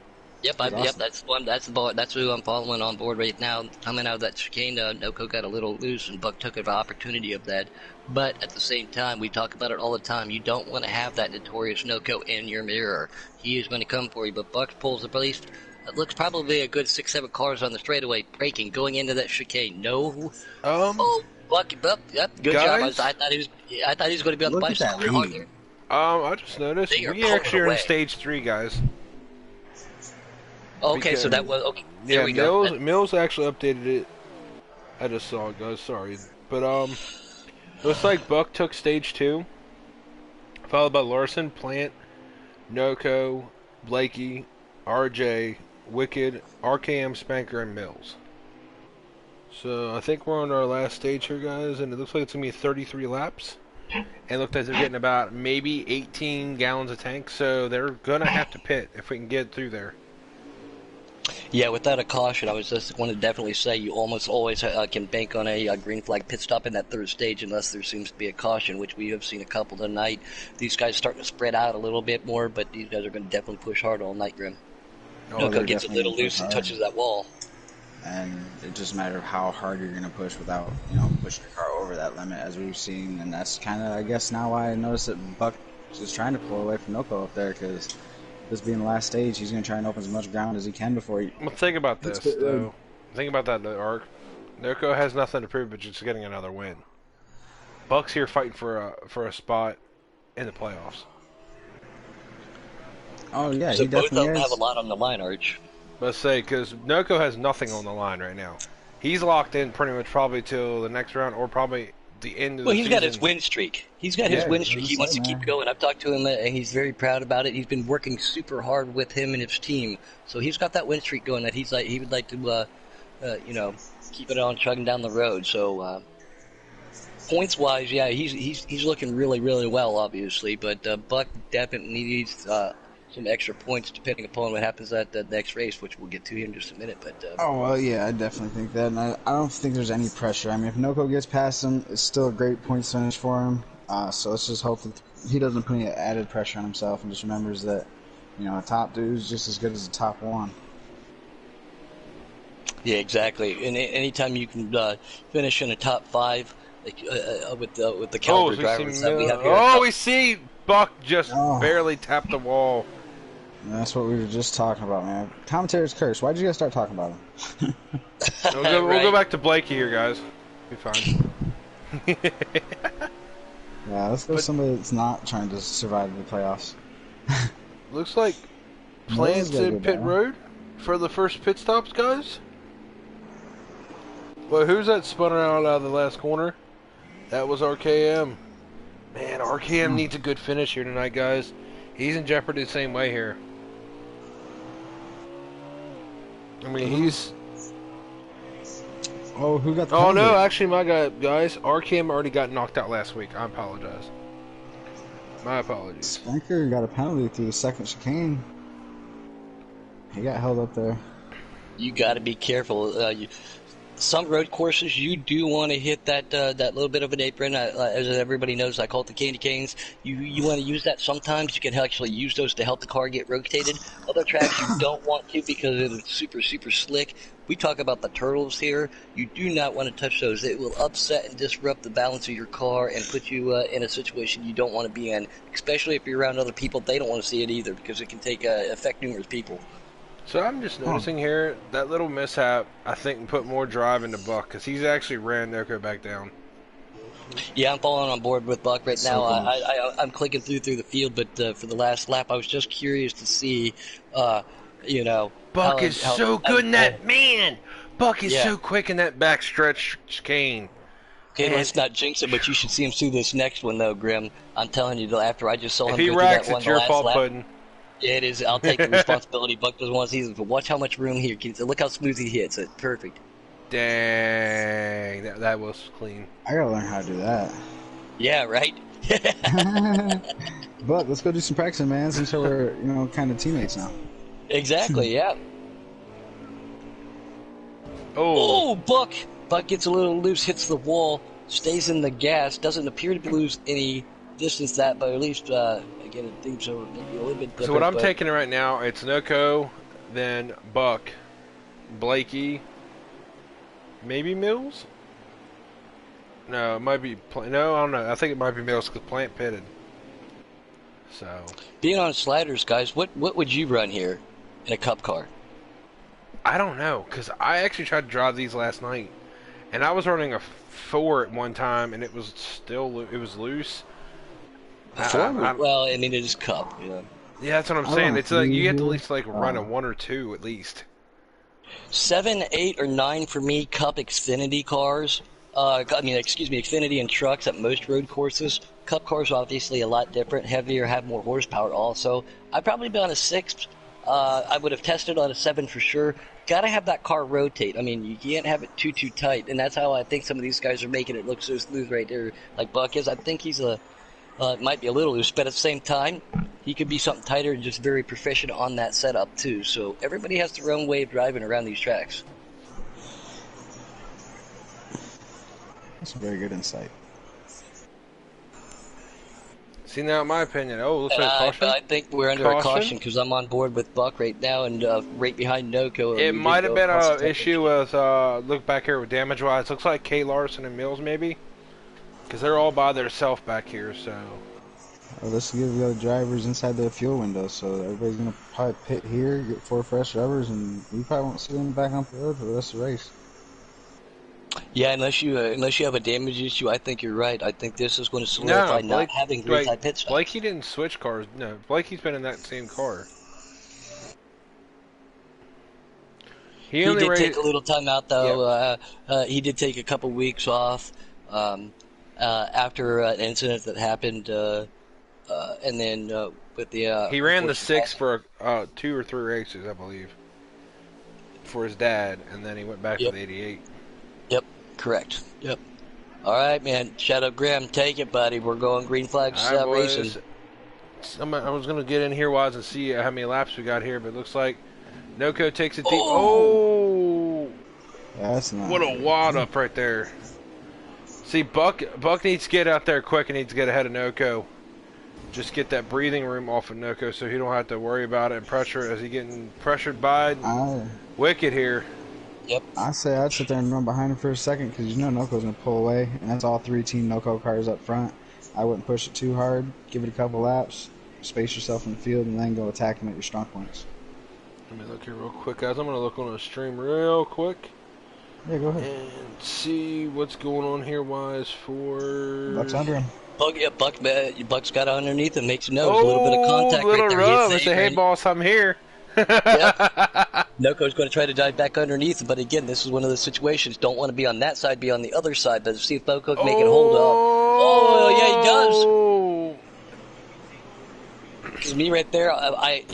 Speaker 1: Yep, that's one. That's who I'm following on board right now. Coming out of that chicane, Noko got a little loose, and Buck took an opportunity of that. But at the same time, we talk about it all the time. You don't want to have that notorious Noko in your mirror. He is going to come for you. But Buck pulls the police. It looks probably a good 6-7 cars on the straightaway braking, going into that chicane. No. Buck. Yep. Good
Speaker 2: guys,
Speaker 1: job. I thought he was going to be on the bicycle.
Speaker 2: I just noticed we actually are in stage 3, guys.
Speaker 1: Okay,
Speaker 2: because,
Speaker 1: so that was okay. There we go.
Speaker 2: Mills actually updated it. I just saw it, guys. Sorry, but looks like Buck took stage 2, followed by Larson, Plant, Noko, Blakey, RJ, Wicked, RKM, Spanker, and Mills. So I think we're on our last stage here, guys, and it looks like it's gonna be 33 laps. And it looks like they're getting about maybe 18 gallons of tank, so they're gonna have to pit if we can get through there.
Speaker 1: Yeah, without a caution, I was just going to definitely say you almost always can bank on a green flag pit stop in that 3rd stage unless there seems to be a caution, which we have seen a couple tonight. These guys starting to spread out a little bit more, but these guys are going to definitely push hard all night, Grim. Noko gets a little loose and touches that wall.
Speaker 3: And it just matters how hard you're going to push without, pushing your car over that limit, as we've seen. And that's kind of, I guess, now why I noticed that Buck is trying to pull away from Noko up there, because this being the last stage, he's going to try and open as much ground as he can before he...
Speaker 2: Well, think about this, though. Think about that, Ark. Noko has nothing to prove but just getting another win. Buck's here fighting for a spot in the playoffs.
Speaker 3: Oh, yeah,
Speaker 1: so
Speaker 3: he
Speaker 1: both
Speaker 3: definitely
Speaker 1: of them
Speaker 3: is.
Speaker 1: have a lot on the line, Arch.
Speaker 2: Let's say, because Noko has nothing on the line right now. He's locked in pretty much probably till the next round or probably the end of the season.
Speaker 1: Well, he's got his win streak. He's got his win streak. He wants to keep going. I've talked to him, and he's very proud about it. He's been working super hard with him and his team. So he's got that win streak going that he would like to, keep it on chugging down the road. So points-wise, yeah, he's looking really, really well, obviously. But Buck definitely needs some extra points depending upon what happens at the next race, which we'll get to here in just a minute. But
Speaker 3: oh, well, yeah, I definitely think that. And I don't think there's any pressure. I mean, if Noko gets past him, it's still a great points finish for him. So let's just hope that he doesn't put any added pressure on himself and just remembers that, a top dude is just as good as a top one.
Speaker 1: Yeah, exactly. And anytime you can finish in a top 5, like, with the caliber drivers that we have here.
Speaker 2: Oh, we see Buck just barely tap the wall.
Speaker 3: That's what we were just talking about, man. Commentator's curse. Why'd you guys start talking about him?
Speaker 2: We'll go back to Blakey here, guys. Be fine.
Speaker 3: Yeah, let's go with somebody that's not trying to survive the playoffs.
Speaker 2: Looks like Plants in pit road for the first pit stops, guys. Well, who's that spun around out of the last corner? That was RKM. Man, RKM needs a good finish here tonight, guys. He's in jeopardy the same way here. I mean, he's...
Speaker 3: Oh, who got the
Speaker 2: Oh,
Speaker 3: penalty?
Speaker 2: no, actually, my guys, RKM already got knocked out last week. I apologize. My apologies.
Speaker 3: Spanker got a penalty through the second chicane. He got held up there.
Speaker 1: You got to be careful. some road courses you do want to hit that that little bit of an apron. As everybody knows, I call it the candy canes. You want to use that sometimes. You can actually use those to help the car get rotated. Other tracks you don't want to because it's super slick. We talk about the turtles here. You do not want to touch those. It will upset and disrupt the balance of your car and put you in a situation you don't want to be in. Especially if you're around other people, they don't want to see it either because it can affect numerous people.
Speaker 2: So I'm just noticing here, that little mishap, I think, put more drive into Buck, because he's actually ran Noko back down.
Speaker 1: Yeah, I'm falling on board with Buck right now. I'm clicking through the field, but for the last lap, I was just curious to see, you know...
Speaker 2: Buck is so good in that, man! Buck is so quick in that backstretch chicane.
Speaker 1: Okay, let's not jinx it, but you should see him through this next one, though, Grim. I'm telling you, after I just saw him
Speaker 2: go through that one
Speaker 1: the last lap...
Speaker 2: If he wrecks, it's your fault, Puddin'.
Speaker 1: It is. I'll take the responsibility. Buck doesn't want to see this, but watch how much room here. Look how smooth he hits it. Perfect.
Speaker 2: Dang, that was clean.
Speaker 3: I gotta learn how to do that.
Speaker 1: Yeah, right?
Speaker 3: But let's go do some practicing, man, since we're, kind of teammates now.
Speaker 1: Exactly, yeah.
Speaker 2: Oh,
Speaker 1: Buck! Buck gets a little loose, hits the wall, stays in the gas, doesn't appear to lose any distance but at least, again, it seems so maybe a little bit different.
Speaker 2: So what I'm taking right now, it's Noko, then Buck, Blakey, maybe Mills? No, it might be... No, I don't know. I think it might be Mills because Plant pitted. So...
Speaker 1: Being on sliders, guys, what would you run here in a cup car?
Speaker 2: I don't know, because I actually tried to drive these last night, and I was running a 4 at one time, and it was still... It was loose.
Speaker 1: Well, I mean, it is cup,
Speaker 2: Yeah, that's what I'm saying. It's like you have to at least run a 1 or 2 at least.
Speaker 1: 7, 8, or 9 for me. Cup Xfinity cars. Xfinity and trucks at most road courses. Cup cars are obviously a lot different, heavier, have more horsepower. Also, I'd probably be on a 6. I would have tested on a 7 for sure. Got to have that car rotate. I mean, you can't have it too tight, and that's how I think some of these guys are making it look so smooth right there, like Buck is. I think he's it might be a little loose, but at the same time, he could be something tighter and just very proficient on that setup, too. So everybody has their own way of driving around these tracks.
Speaker 3: That's a very good insight.
Speaker 2: See, now, in my opinion, looks like caution.
Speaker 1: I think we're under a caution because I'm on board with Buck right now and right behind Noko.
Speaker 2: It might have been an issue with, look back here with damage-wise. Looks like K. Larson and Mills, maybe. Because they're all by themselves back here, so...
Speaker 3: Well, let's give the other drivers inside the fuel window, so everybody's going to probably pit here, get 4 fresh rubbers, and we probably won't see them back on the road for the rest of the race.
Speaker 1: Yeah, unless you have a damage issue, I think you're right. I think this is going to solidify not having three-type pit stops.
Speaker 2: Blakey didn't switch cars. No, Blakey's been in that same car. He
Speaker 1: did take a little time out, though. Yep. He did take a couple weeks off. After an incident that happened, and then with the...
Speaker 2: he ran the 6 for 2 or 3 races, I believe, for his dad, and then he went back to the 88.
Speaker 1: Yep, correct. Yep. All right, man. Shadow Graham, take it, buddy. We're going green flags racing.
Speaker 2: I was going to get in here and see how many laps we got here, but it looks like Noko takes it deep.
Speaker 3: That's not
Speaker 2: what a wad up right there. See, Buck needs to get out there quick and needs to get ahead of Noko. Just get that breathing room off of Noko so he don't have to worry about it and pressure as he getting pressured by Wicked here.
Speaker 1: Yep.
Speaker 3: I say I'd sit there and run behind him for a second because Noko's going to pull away, and that's all 3 Team Noko cars up front. I wouldn't push it too hard. Give it a couple laps, space yourself in the field, and then go attack him at your strong points.
Speaker 2: Let me look here real quick, guys. I'm going to look on the stream real quick.
Speaker 3: Yeah, go ahead.
Speaker 2: And see what's going on here wise for...
Speaker 3: Buck's under him.
Speaker 1: Buck's got underneath him, makes a nose, a little bit of contact right there.
Speaker 2: Rub. I say, hey, boss, I'm here.
Speaker 1: Yep. Noko's going to try to dive back underneath, but again, this is one of those situations. Don't want to be on that side, be on the other side, but see if Noko can make it hold up. Oh, yeah, he does. Because me right there, I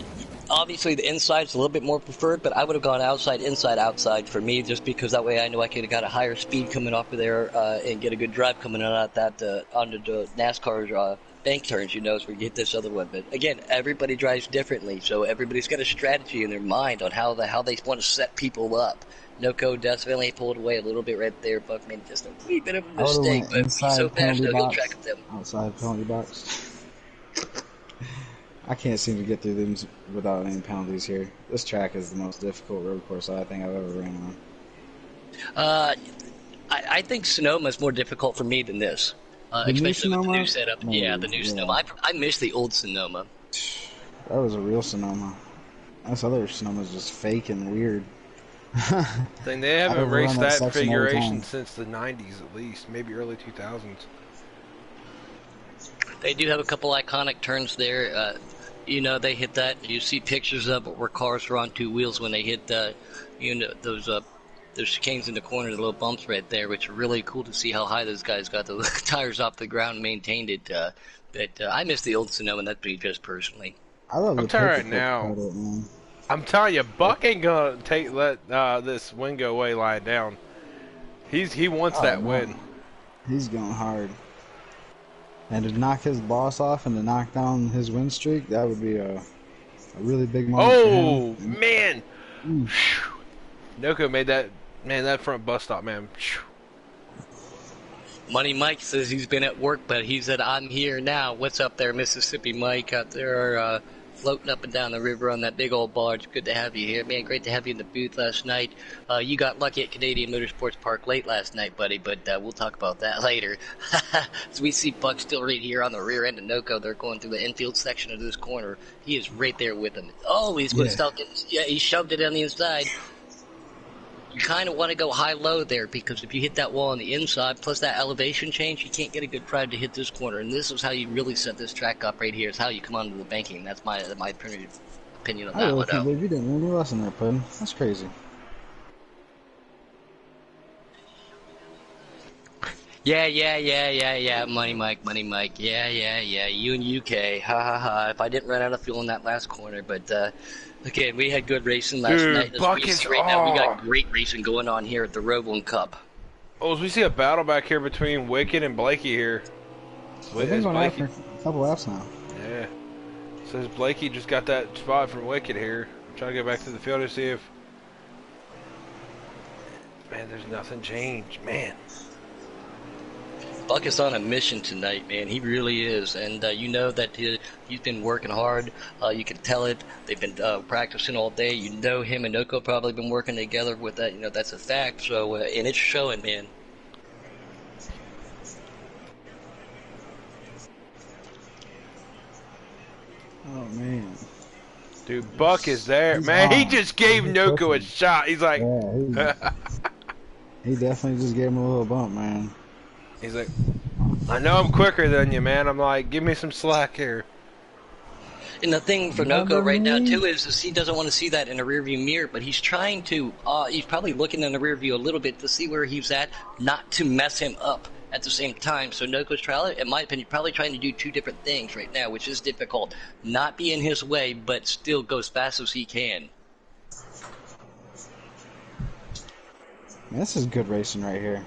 Speaker 1: obviously the inside's a little bit more preferred, but I would have gone outside, inside, outside for me, just because that way I know I could have got a higher speed coming off of there and get a good drive coming out that onto the NASCAR's bank turns, as where you hit this other one. But again, everybody drives differently, so everybody's got a strategy in their mind on how they want to set people up. Noko definitely pulled away a little bit right there. Buck made just a wee bit of a
Speaker 3: I would have
Speaker 1: mistake,
Speaker 3: went
Speaker 1: but he's so
Speaker 3: inside
Speaker 1: fast,
Speaker 3: penalty
Speaker 1: he'll
Speaker 3: box,
Speaker 1: track them.
Speaker 3: outside penalty box. I can't seem to get through them without any penalties here. This track is the most difficult road course I think I've ever ran on.
Speaker 1: I think Sonoma's more difficult for me than this, especially with the new setup. Yeah, the new Sonoma. I miss the old Sonoma.
Speaker 3: That was a real Sonoma. This other Sonoma's just fake and weird.
Speaker 2: They haven't raced that configuration since the 90s at least, maybe early 2000s.
Speaker 1: They do have a couple iconic turns there. They hit that. You see pictures of it where cars are on two wheels when they hit those chicanes in the corner, the little bumps right there, which are really cool to see how high those guys got the tires off the ground and maintained it. But I miss the old Sonoma, and that's me just personally.
Speaker 3: I'm
Speaker 2: telling you right now. I'm telling you, Buck ain't gonna let this win go away lying down. He wants that win.
Speaker 3: He's going hard. And to knock his boss off and to knock down his win streak, that would be a really big moment for him.
Speaker 2: Man! Noko made that front bus stop, man.
Speaker 1: Money Mike says he's been at work, but he said, I'm here now. What's up there, Mississippi Mike, out there floating up and down the river on that big old barge? Good to have you here, man. Great to have you in the booth last night. You got lucky at Canadian Motorsports Park late last night, buddy, but we'll talk about that later. So we see Buck still right here on the rear end of Noko. They're going through the infield section of this corner. He is right there with him. Oh, he's going to start getting... Yeah, he shoved it on the inside. You kind of want to go high-low there, because if you hit that wall on the inside, plus that elevation change, you can't get a good drive to hit this corner. And this is how you really set this track up right here. It's how you come onto the banking. That's my opinion on that one.
Speaker 3: I believe you didn't learn your lesson there, Puddin'. That's crazy.
Speaker 1: Yeah. Money Mike. Yeah. You and UK. Ha. If I didn't run out of fuel in that last corner, but... Okay, we had good racing last night. Now we got great racing going on here at the Roval Cup.
Speaker 2: Oh, we see a battle back here between Wicked and Blakey here.
Speaker 3: They've been going out for a couple laps now.
Speaker 2: Yeah. Says Blakey just got that spot from Wicked here. I'm trying to get back to the field to see if... Man, there's nothing changed. Man.
Speaker 1: Buck is on a mission tonight, man. He really is, and you know that he's been working hard. You can tell it. They've been practicing all day. You know him and Noko probably been working together with that. That's a fact. So, and it's showing, man.
Speaker 3: Oh man,
Speaker 2: dude, Buck is there, man. He just gave Noko a shot. He's like,
Speaker 3: he definitely just gave him a little bump, man.
Speaker 2: He's like, I know I'm quicker than you, man. I'm like, give me some slack here.
Speaker 1: And the thing for Noko right now, too, is he doesn't want to see that in a rearview mirror, but he's trying to, he's probably looking in the rearview a little bit to see where he's at, not to mess him up at the same time. So Noko's trying, in my opinion, probably trying to do two different things right now, which is difficult. Not be in his way, but still go as fast as he can.
Speaker 3: Man, this is good racing right here.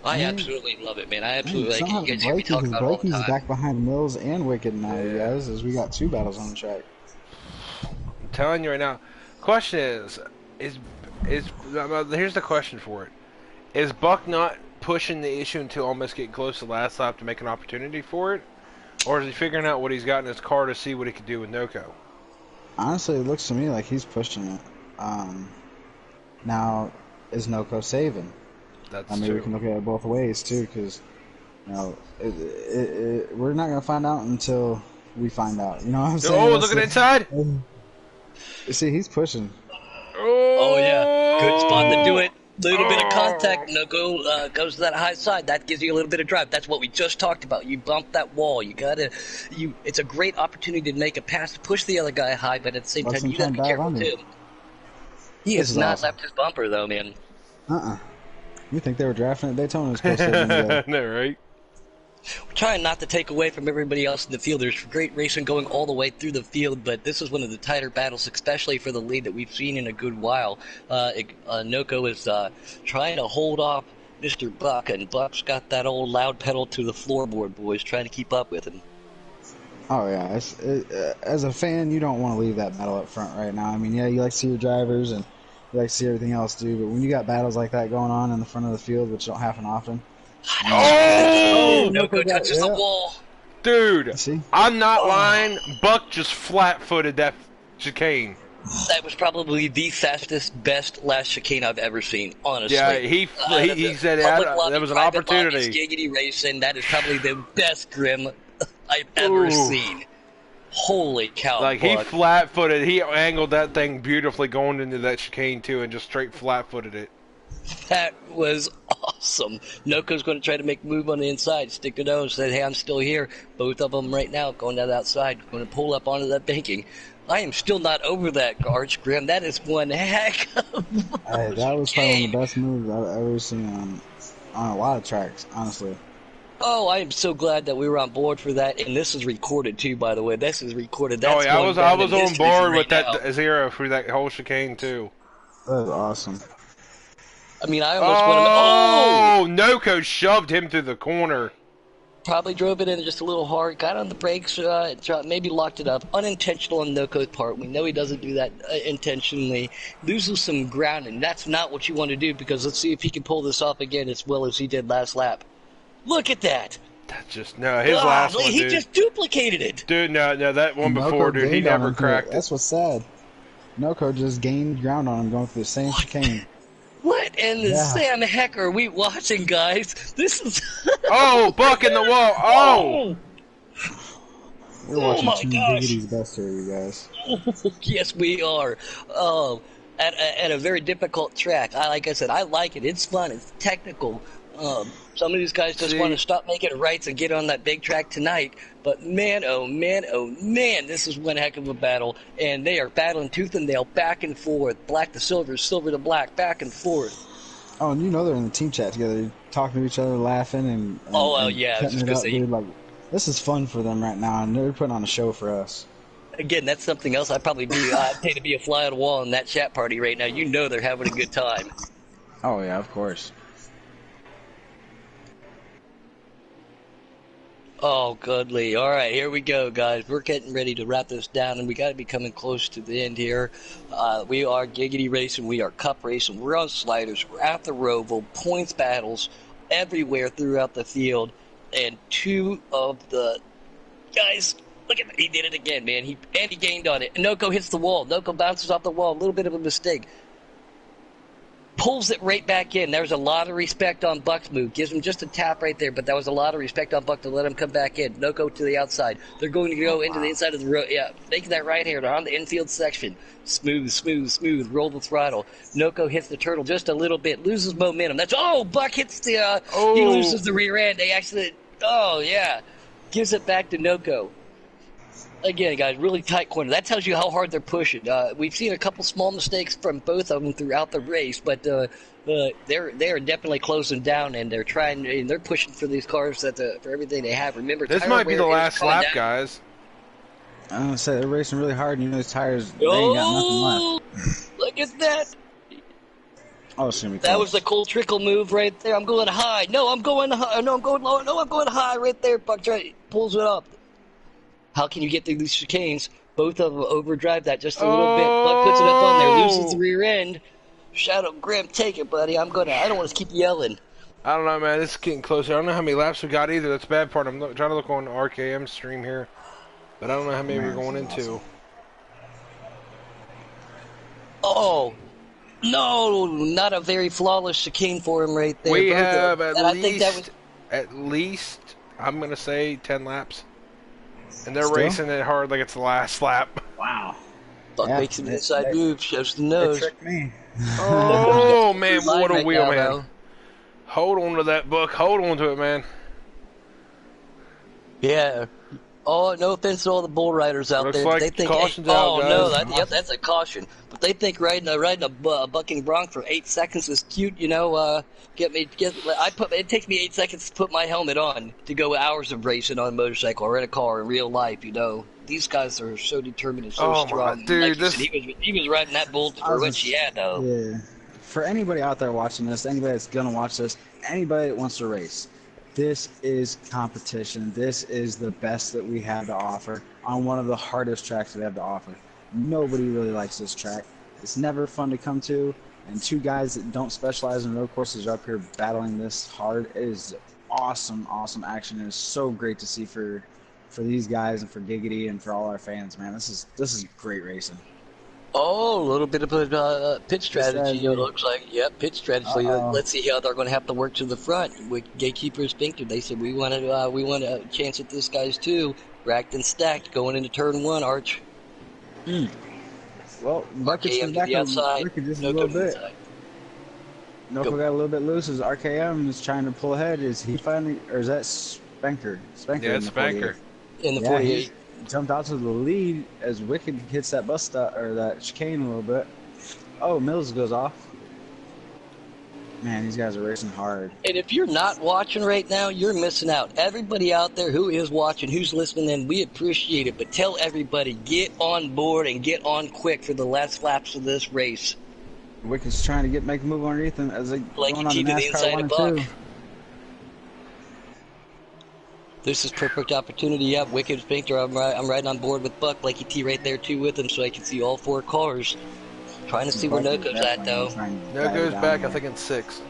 Speaker 1: I absolutely love it, man. I absolutely like it. You guys hear me talk about it all the time.
Speaker 3: Blakey's back behind Mills and Wicked now, you guys, as we got two battles on the track.
Speaker 2: I'm telling you right now. Question is here's the question for it. Is Buck not pushing the issue until almost get close to the last lap to make an opportunity for it? Or is he figuring out what he's got in his car to see what he can do with Noko?
Speaker 3: Honestly, it looks to me like he's pushing it. Now, is Noko saving?
Speaker 2: That's
Speaker 3: true. We can look at it both ways too, because we're not gonna find out until we find out. You know what I'm saying?
Speaker 2: Oh, look at inside!
Speaker 3: You see, he's pushing.
Speaker 1: Oh yeah, good spot to do it. Little bit of contact. Noko goes to that high side. That gives you a little bit of drive. That's what we just talked about. You bump that wall. It's a great opportunity to make a pass to push the other guy high, but at the same time, you gotta be careful too. He has not left his bumper though, man.
Speaker 3: You think they were drafting at Daytona?
Speaker 2: No, right?
Speaker 1: We're trying not to take away from everybody else in the field. There's great racing going all the way through the field, but this is one of the tighter battles, especially for the lead that we've seen in a good while. Noko is trying to hold off Mr. Buck, and Buck's got that old loud pedal to the floorboard, boys, trying to keep up with him.
Speaker 3: Oh yeah, as a fan, you don't want to leave that battle up front right now. I mean, yeah, you like to see your drivers and you like to see everything else too, but when you got battles like that going on in the front of the field, which don't happen often.
Speaker 2: Oh!
Speaker 1: Noko touches the wall.
Speaker 2: Dude,
Speaker 3: See?
Speaker 2: I'm not lying. Buck just flat-footed that chicane.
Speaker 1: That was probably the fastest, best last chicane I've ever seen, honestly.
Speaker 2: Yeah, he said that was an opportunity.
Speaker 1: Giggity racing, that is probably the best Grim I've ever seen. Holy cow!
Speaker 2: Like,
Speaker 1: Buck.
Speaker 2: he flat-footed. He angled that thing beautifully going into that chicane, too, and just straight flat-footed it.
Speaker 1: That was awesome. Noko's going to try to make a move on the inside. Stick to nose. Said, hey, I'm still here. Both of them right now going down the outside. Going to pull up onto that banking. I am still not over that, Arch Grim. That is one heck of
Speaker 3: Hey, that was probably one of the best moves I've ever seen on a lot of tracks, honestly.
Speaker 1: Oh, I am so glad that we were on board for that, and this is recorded too. By the way, this is recorded. That's
Speaker 2: I was on board with
Speaker 1: now.
Speaker 2: that zero through that whole chicane too.
Speaker 3: That was awesome.
Speaker 1: I mean, I almost want to.
Speaker 2: Noko shoved him through the corner.
Speaker 1: Probably drove it in just a little hard. Got on the brakes. Maybe locked it up. Unintentional on Noko's part. We know he doesn't do that intentionally. Loses some ground, and that's not what you want to do. Because let's see if he can pull this off again as well as he did last lap. Look at that!
Speaker 2: His last one,
Speaker 1: he
Speaker 2: dude.
Speaker 1: just duplicated it.
Speaker 2: Dude, no, that one before, dude, he never cracked it.
Speaker 3: That's what's sad. Noko just gained ground on him going through the same chicane.
Speaker 1: What in the Sam heck are we watching, guys? This is...
Speaker 2: Oh, Buck in the wall! Oh!
Speaker 3: We're watching Team Giggity's best here, you guys.
Speaker 1: Yes, we are. At a very difficult track. Like I said, I like it. It's fun. It's technical. Some of these guys just want to stop making rights and get on that big track tonight. But man, oh man, oh man, this is one heck of a battle. And they are battling tooth and nail, back and forth. Black to silver, silver to black, back and forth.
Speaker 3: Oh, and you know they're in the team chat together, talking to each other, laughing, and
Speaker 1: yeah,
Speaker 3: cutting it up, dude. Like, this is fun for them right now, and they're putting on a show for us.
Speaker 1: Again, that's something else I'd probably be. I'd pay to be a fly on the wall in that chat party right now. You know they're having a good time.
Speaker 3: Oh yeah, of course.
Speaker 1: Oh, goodly. All right, here we go, guys. We're getting ready to wrap this down, and we got to be coming close to the end here. We are Giggity Racing. We are Cup Racing. We're on sliders. We're at the roval. Points battles everywhere throughout the field. And two of the guys, look at that. He did it again, man. He gained on it. And Noko hits the wall. Noko bounces off the wall. A little bit of a mistake. Pulls it right back in. There's a lot of respect on Buck's move. Gives him just a tap right there, but that was a lot of respect on Buck to let him come back in. Noko to the outside. They're going to go into the inside of the road. Yeah, making that right here. They're on the infield section. Smooth, smooth, smooth. Roll the throttle. Noko hits the turtle just a little bit. Loses momentum. Buck hits the, he loses the rear end. They actually, gives it back to Noko. Again, guys, really tight corner. That tells you how hard they're pushing. We've seen a couple small mistakes from both of them throughout the race, but they're definitely closing down, and they're trying. And they're pushing for these cars for everything they have. Remember,
Speaker 2: this might be the last lap, guys.
Speaker 3: I'm gonna say they're racing really hard, and those tires they ain't got nothing left.
Speaker 1: Look at that!
Speaker 3: Oh, it's gonna be
Speaker 1: that was the cool trickle move right there. I'm going high. No, I'm going high. No, I'm going low. No, I'm going high right there. Buck pulls it up. How can you get through these chicanes? Both of them overdrive that just a little bit. Buck puts it up on there, loses the rear end. Shadow Grim, take it, buddy. I don't want to keep yelling.
Speaker 2: I don't know, man. This is getting closer. I don't know how many laps we got either. That's the bad part. I'm trying to look on the RKM stream here, but I don't know how many we're going into.
Speaker 1: Oh, no, not a very flawless chicane for him right there.
Speaker 2: We have at least, I'm going to say 10 laps. And they're racing it hard like it's the last lap.
Speaker 3: Wow.
Speaker 1: Buck makes an inside move, shows the nose.
Speaker 3: They tricked me.
Speaker 2: Oh, man, what a wheel, man. Hold on to that, Buck. Hold on to it, man.
Speaker 1: Yeah. Oh, no offense to all the bull riders out there.
Speaker 2: Like
Speaker 1: they think,
Speaker 2: caution's out, guys.
Speaker 1: that's a caution. But they think riding a bucking bronc for 8 seconds is cute. You know, it takes me 8 seconds to put my helmet on to go hours of racing on a motorcycle or in a car in real life. You know, these guys are so determined and so strong.
Speaker 2: Dude,
Speaker 1: like he was riding that bull for what she had, though.
Speaker 3: Yeah. for anybody out there watching this, anybody that's gonna watch this, anybody that wants to race, this is competition. This is the best that we have to offer on one of the hardest tracks we have to offer. Nobody really likes this track. It's never fun to come to, and two guys that don't specialize in road courses are up here battling this hard. It is awesome, awesome action. It is so great to see for these guys and for Giggity and for all our fans, man. This is great racing.
Speaker 1: Oh, a little bit of a pit strategy, it looks like. Yep, pit strategy.
Speaker 3: Uh-oh.
Speaker 1: Let's see how they're going to have to work to the front. With Gatekeeper Sphincter, they said we want a chance at this guy's too. Racked and stacked going into turn 1, Arch.
Speaker 3: Well, Bucket's
Speaker 1: RKM to
Speaker 3: back
Speaker 1: the outside.
Speaker 3: Bucket just a
Speaker 1: No
Speaker 3: little
Speaker 1: to the
Speaker 3: bit.
Speaker 1: inside.
Speaker 3: Noko
Speaker 1: Go.
Speaker 3: got a little bit loose as RKM is trying to pull ahead. Is he finally, or is that Spanker? Spanker
Speaker 2: Yeah,
Speaker 3: in
Speaker 2: it's
Speaker 3: the
Speaker 2: Spanker.
Speaker 3: 48.
Speaker 1: In the
Speaker 3: Yeah,
Speaker 1: 48.
Speaker 3: he jumped out to the lead as Wicked hits that bus stop or that chicane a little bit. Oh, Mills goes off. Man, these guys are racing hard.
Speaker 1: And if you're not watching right now, you're missing out. Everybody out there who is watching, who's listening in, we appreciate it. But tell everybody, get on board and get on quick for the last laps of this race.
Speaker 3: Wicked's trying to make a move underneath him as they
Speaker 1: Like
Speaker 3: going
Speaker 1: you
Speaker 3: on the
Speaker 1: keep to the
Speaker 3: NASCAR
Speaker 1: inside
Speaker 3: 1
Speaker 1: of
Speaker 3: and
Speaker 1: Buck.
Speaker 3: 2.
Speaker 1: This is perfect opportunity. Yeah, Wicked Sphincter. I'm right on board with Buck. Blakey T right there too with him, so I can see all 4 cars. Trying to see where
Speaker 3: Buck is
Speaker 1: Noko's at though.
Speaker 3: definitely trying to
Speaker 2: No
Speaker 3: drag it
Speaker 2: goes
Speaker 3: down
Speaker 2: back,
Speaker 3: here.
Speaker 2: I think, in 6th.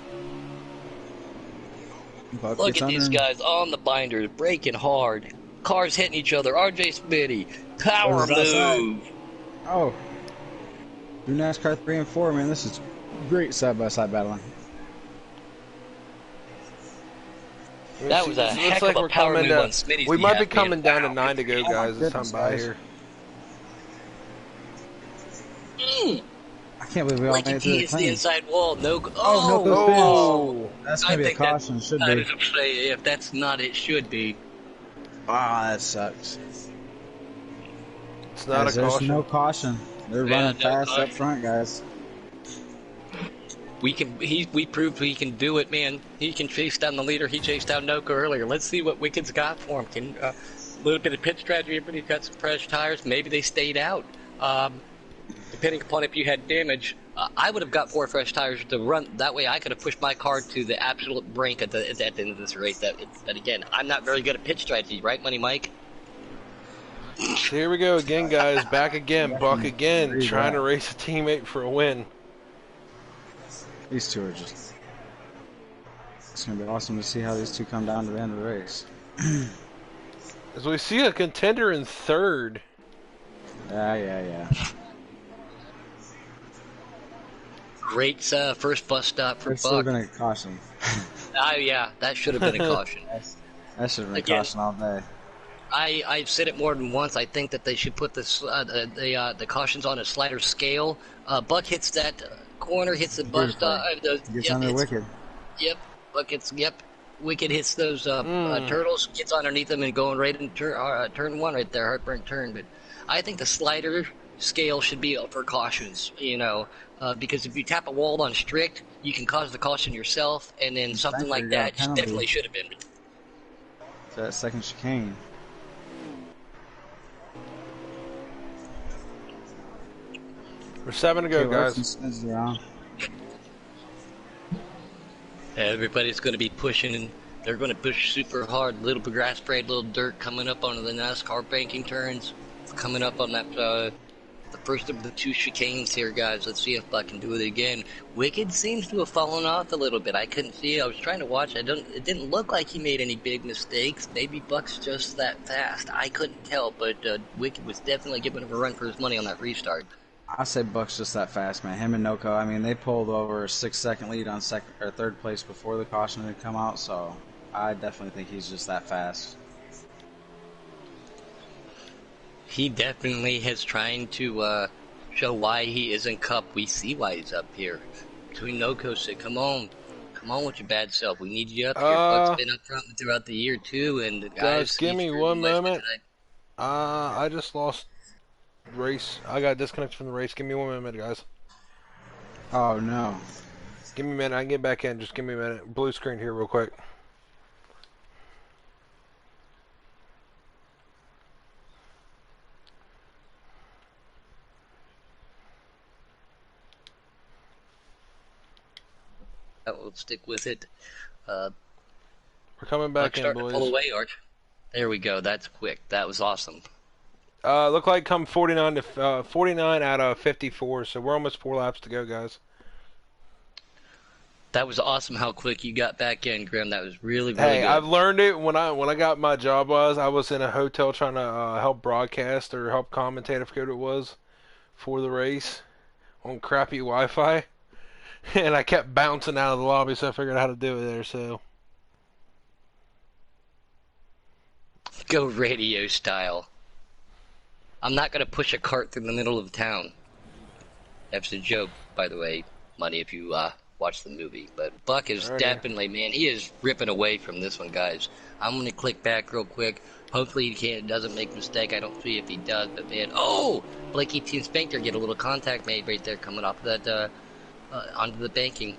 Speaker 3: Buck
Speaker 1: Look
Speaker 3: gets
Speaker 1: at these
Speaker 3: under him.
Speaker 1: guys on the binders, braking hard. Cars hitting each other. RJ Smitty, power
Speaker 3: Goes outside.
Speaker 1: move.
Speaker 3: Oh, do NASCAR 3 and 4, man. This is great side-by-side battling.
Speaker 1: That was a
Speaker 2: Looks
Speaker 1: heck
Speaker 2: like
Speaker 1: of a
Speaker 2: we're
Speaker 1: power
Speaker 2: coming
Speaker 1: move
Speaker 2: to-
Speaker 1: on Smitty's
Speaker 2: We might be
Speaker 1: behalf, man.
Speaker 2: coming down to
Speaker 1: Wow.
Speaker 2: 9 to go,
Speaker 3: Oh my
Speaker 2: guys. This time
Speaker 3: goodness,
Speaker 2: by
Speaker 3: guys.
Speaker 2: here.
Speaker 3: I can't believe we all
Speaker 1: Blakey
Speaker 3: made it
Speaker 1: T
Speaker 3: through the
Speaker 1: hits the
Speaker 3: clean.
Speaker 1: inside wall. No.
Speaker 3: Oh,
Speaker 1: Oh,
Speaker 3: no,
Speaker 2: Oh!
Speaker 3: That's
Speaker 1: I
Speaker 3: gonna be a
Speaker 1: think that-
Speaker 3: caution. Should
Speaker 1: I
Speaker 3: be.
Speaker 1: was gonna say, if that's not, it should be.
Speaker 3: Ah, that sucks.
Speaker 2: It's not a
Speaker 3: Guys, there's
Speaker 2: caution.
Speaker 3: no caution. They're
Speaker 1: Yeah,
Speaker 3: running
Speaker 1: no
Speaker 3: fast
Speaker 1: caution.
Speaker 3: up front, guys.
Speaker 1: We proved he can do it, man. He can chase down the leader. He chased down Noko earlier. Let's see what Wicked's got for him. Can a little bit of pit strategy. Everybody's got some fresh tires. Maybe they stayed out. Depending upon if you had damage, I would have got 4 fresh tires to run. That way, I could have pushed my car to the absolute brink at the end of this race. That again, I'm not very good at pit strategy, right, Money Mike?
Speaker 2: So here we go again, guys. Back again. Buck again.
Speaker 3: Agree,
Speaker 2: Trying
Speaker 3: right.
Speaker 2: to race a teammate for a win.
Speaker 3: These two are just. It's gonna be awesome to see how these two come down to the end of the race.
Speaker 2: As we see a contender in 3rd.
Speaker 3: Yeah.
Speaker 1: Great first bus stop for
Speaker 3: There should have
Speaker 1: Buck.
Speaker 3: been a caution.
Speaker 1: Yeah, that should have been a caution.
Speaker 3: That should have been a
Speaker 1: Again.
Speaker 3: caution all day.
Speaker 1: I've said it more than once. I think that they should put the cautions on a slider scale. Buck hits that corner, hits the bus stop.
Speaker 3: Gets under Wicked.
Speaker 1: Yep, Buck hits. Yep, Wicked hits those turtles, gets underneath them and going right in turn 1 right there, heartburn turn. But I think the slider scale should be for cautions. Because if you tap a wall on strict, you can cause the caution yourself, and then something like
Speaker 3: got a
Speaker 1: that
Speaker 3: penalty.
Speaker 1: definitely should have been.
Speaker 3: So that second chicane.
Speaker 2: We're 7 to go,
Speaker 3: Okay, Larson
Speaker 2: guys.
Speaker 3: spins it around.
Speaker 1: Everybody's going to be pushing, and they're going to push super hard. Little grass sprayed, little dirt coming up onto the NASCAR banking turns. Coming up on that, the first of the 2 chicanes here, guys. Let's see if Buck can do it again. Wicked seems to have fallen off a little bit. I couldn't see it. I was trying to watch. It didn't look like he made any big mistakes. Maybe Buck's just that fast. I couldn't tell, but Wicked was definitely giving him a run for his money on that restart.
Speaker 3: I say Buck's just that fast, man. Him and Noko. I mean, they pulled over a 6-second lead on second or 3rd place before the caution had come out. So I definitely think he's just that fast.
Speaker 1: He definitely has trying to show why he is in Cup. We see why he's up here. Between Noko said, come on with your bad self. We need you up here. Buck's been up front throughout the year too, and the guys.
Speaker 2: give me
Speaker 1: he's
Speaker 2: one
Speaker 1: really
Speaker 2: moment.
Speaker 1: tonight.
Speaker 2: I just lost race. I got disconnected from the race. Give me 1 minute, guys.
Speaker 3: Oh no.
Speaker 2: Give me a minute. I can get back in. Just give me a minute. Blue screen here real quick.
Speaker 1: We'll stick with it.
Speaker 2: We're coming back
Speaker 1: Buck's
Speaker 2: in,
Speaker 1: starting to pull
Speaker 2: boys.
Speaker 1: away, Arch. There we go. That's quick. That was awesome.
Speaker 2: Look like come 49 out of 54, so we're almost 4 laps to go, guys.
Speaker 1: That was awesome how quick you got back in, Grim. That was really, really
Speaker 2: Hey,
Speaker 1: good.
Speaker 2: I've learned it when I got my job. I was in a hotel trying to help broadcast or help commentate, I forget what it was, for the race on crappy Wi-Fi, and I kept bouncing out of the lobby, so I figured out how to do it there. So
Speaker 1: Go radio style. I'm not going to push a cart through the middle of town. That's a joke, by the way, Money, if you watch the movie. But Buck is
Speaker 2: Alrighty.
Speaker 1: definitely, man, he is ripping away from this one, guys. I'm going to click back real quick. Hopefully he doesn't make a mistake. I don't see if he does, but man, oh! Blakey Team Spanker get a little contact made right there coming off of that, onto the banking.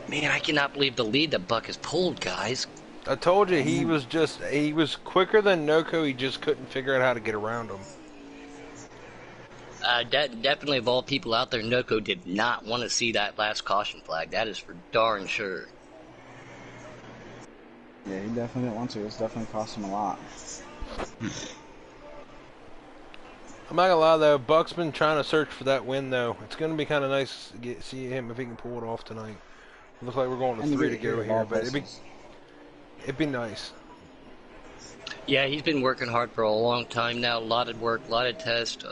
Speaker 1: Man, I cannot believe the lead that Buck has pulled, guys.
Speaker 2: I told you he was quicker than Noko. He just couldn't figure out how to get around him.
Speaker 1: Definitely of all people out there, Noko did not want to see that last caution flag. That is for darn sure.
Speaker 3: Yeah, he definitely didn't want to. It's definitely cost him a lot.
Speaker 2: I'm not gonna lie though, Buck's been trying to search for that win though. It's gonna be kind of nice to see him if he can pull it off tonight. It looks like we're going to
Speaker 3: And
Speaker 2: 3 to
Speaker 3: get
Speaker 2: go
Speaker 3: hit of
Speaker 2: here,
Speaker 3: all
Speaker 2: but
Speaker 3: places.
Speaker 2: it'd be nice.
Speaker 1: Yeah, he's been working hard for a long time now. A lot of work, a lot of tests.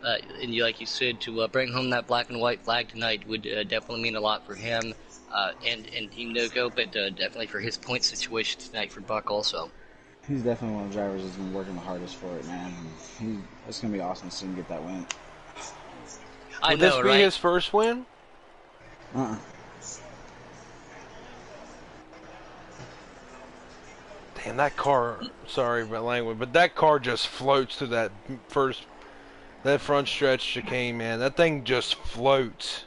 Speaker 1: And like you said, to bring home that black and white flag tonight would definitely mean a lot for him and Team No-Go, but definitely for his point situation tonight for Buck also.
Speaker 3: He's definitely one of the drivers that's been working the hardest for it, man. It's gonna be awesome to see him get that win.
Speaker 1: I
Speaker 2: Would
Speaker 1: know,
Speaker 2: this be
Speaker 1: right?
Speaker 2: his first win? Damn, that car, sorry about language, but that car just floats through that front stretch chicane, man. That thing just floats.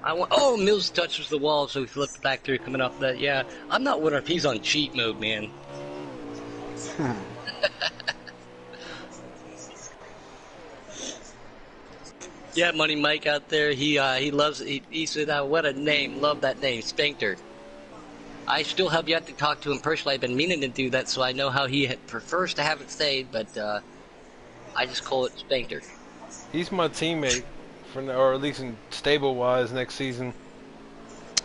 Speaker 1: Oh, Mills touches the wall, so he flipped back through coming off that. Yeah, I'm not wondering if he's on cheat mode, man. Yeah, Money Mike out there, he loves it. He said, what a name, love that name, Spankter. I still have yet to talk to him personally. I've been meaning to do that, so I know how he prefers to have it saved, but I just call it Spankter.
Speaker 2: He's my teammate, or at least in stable-wise next season.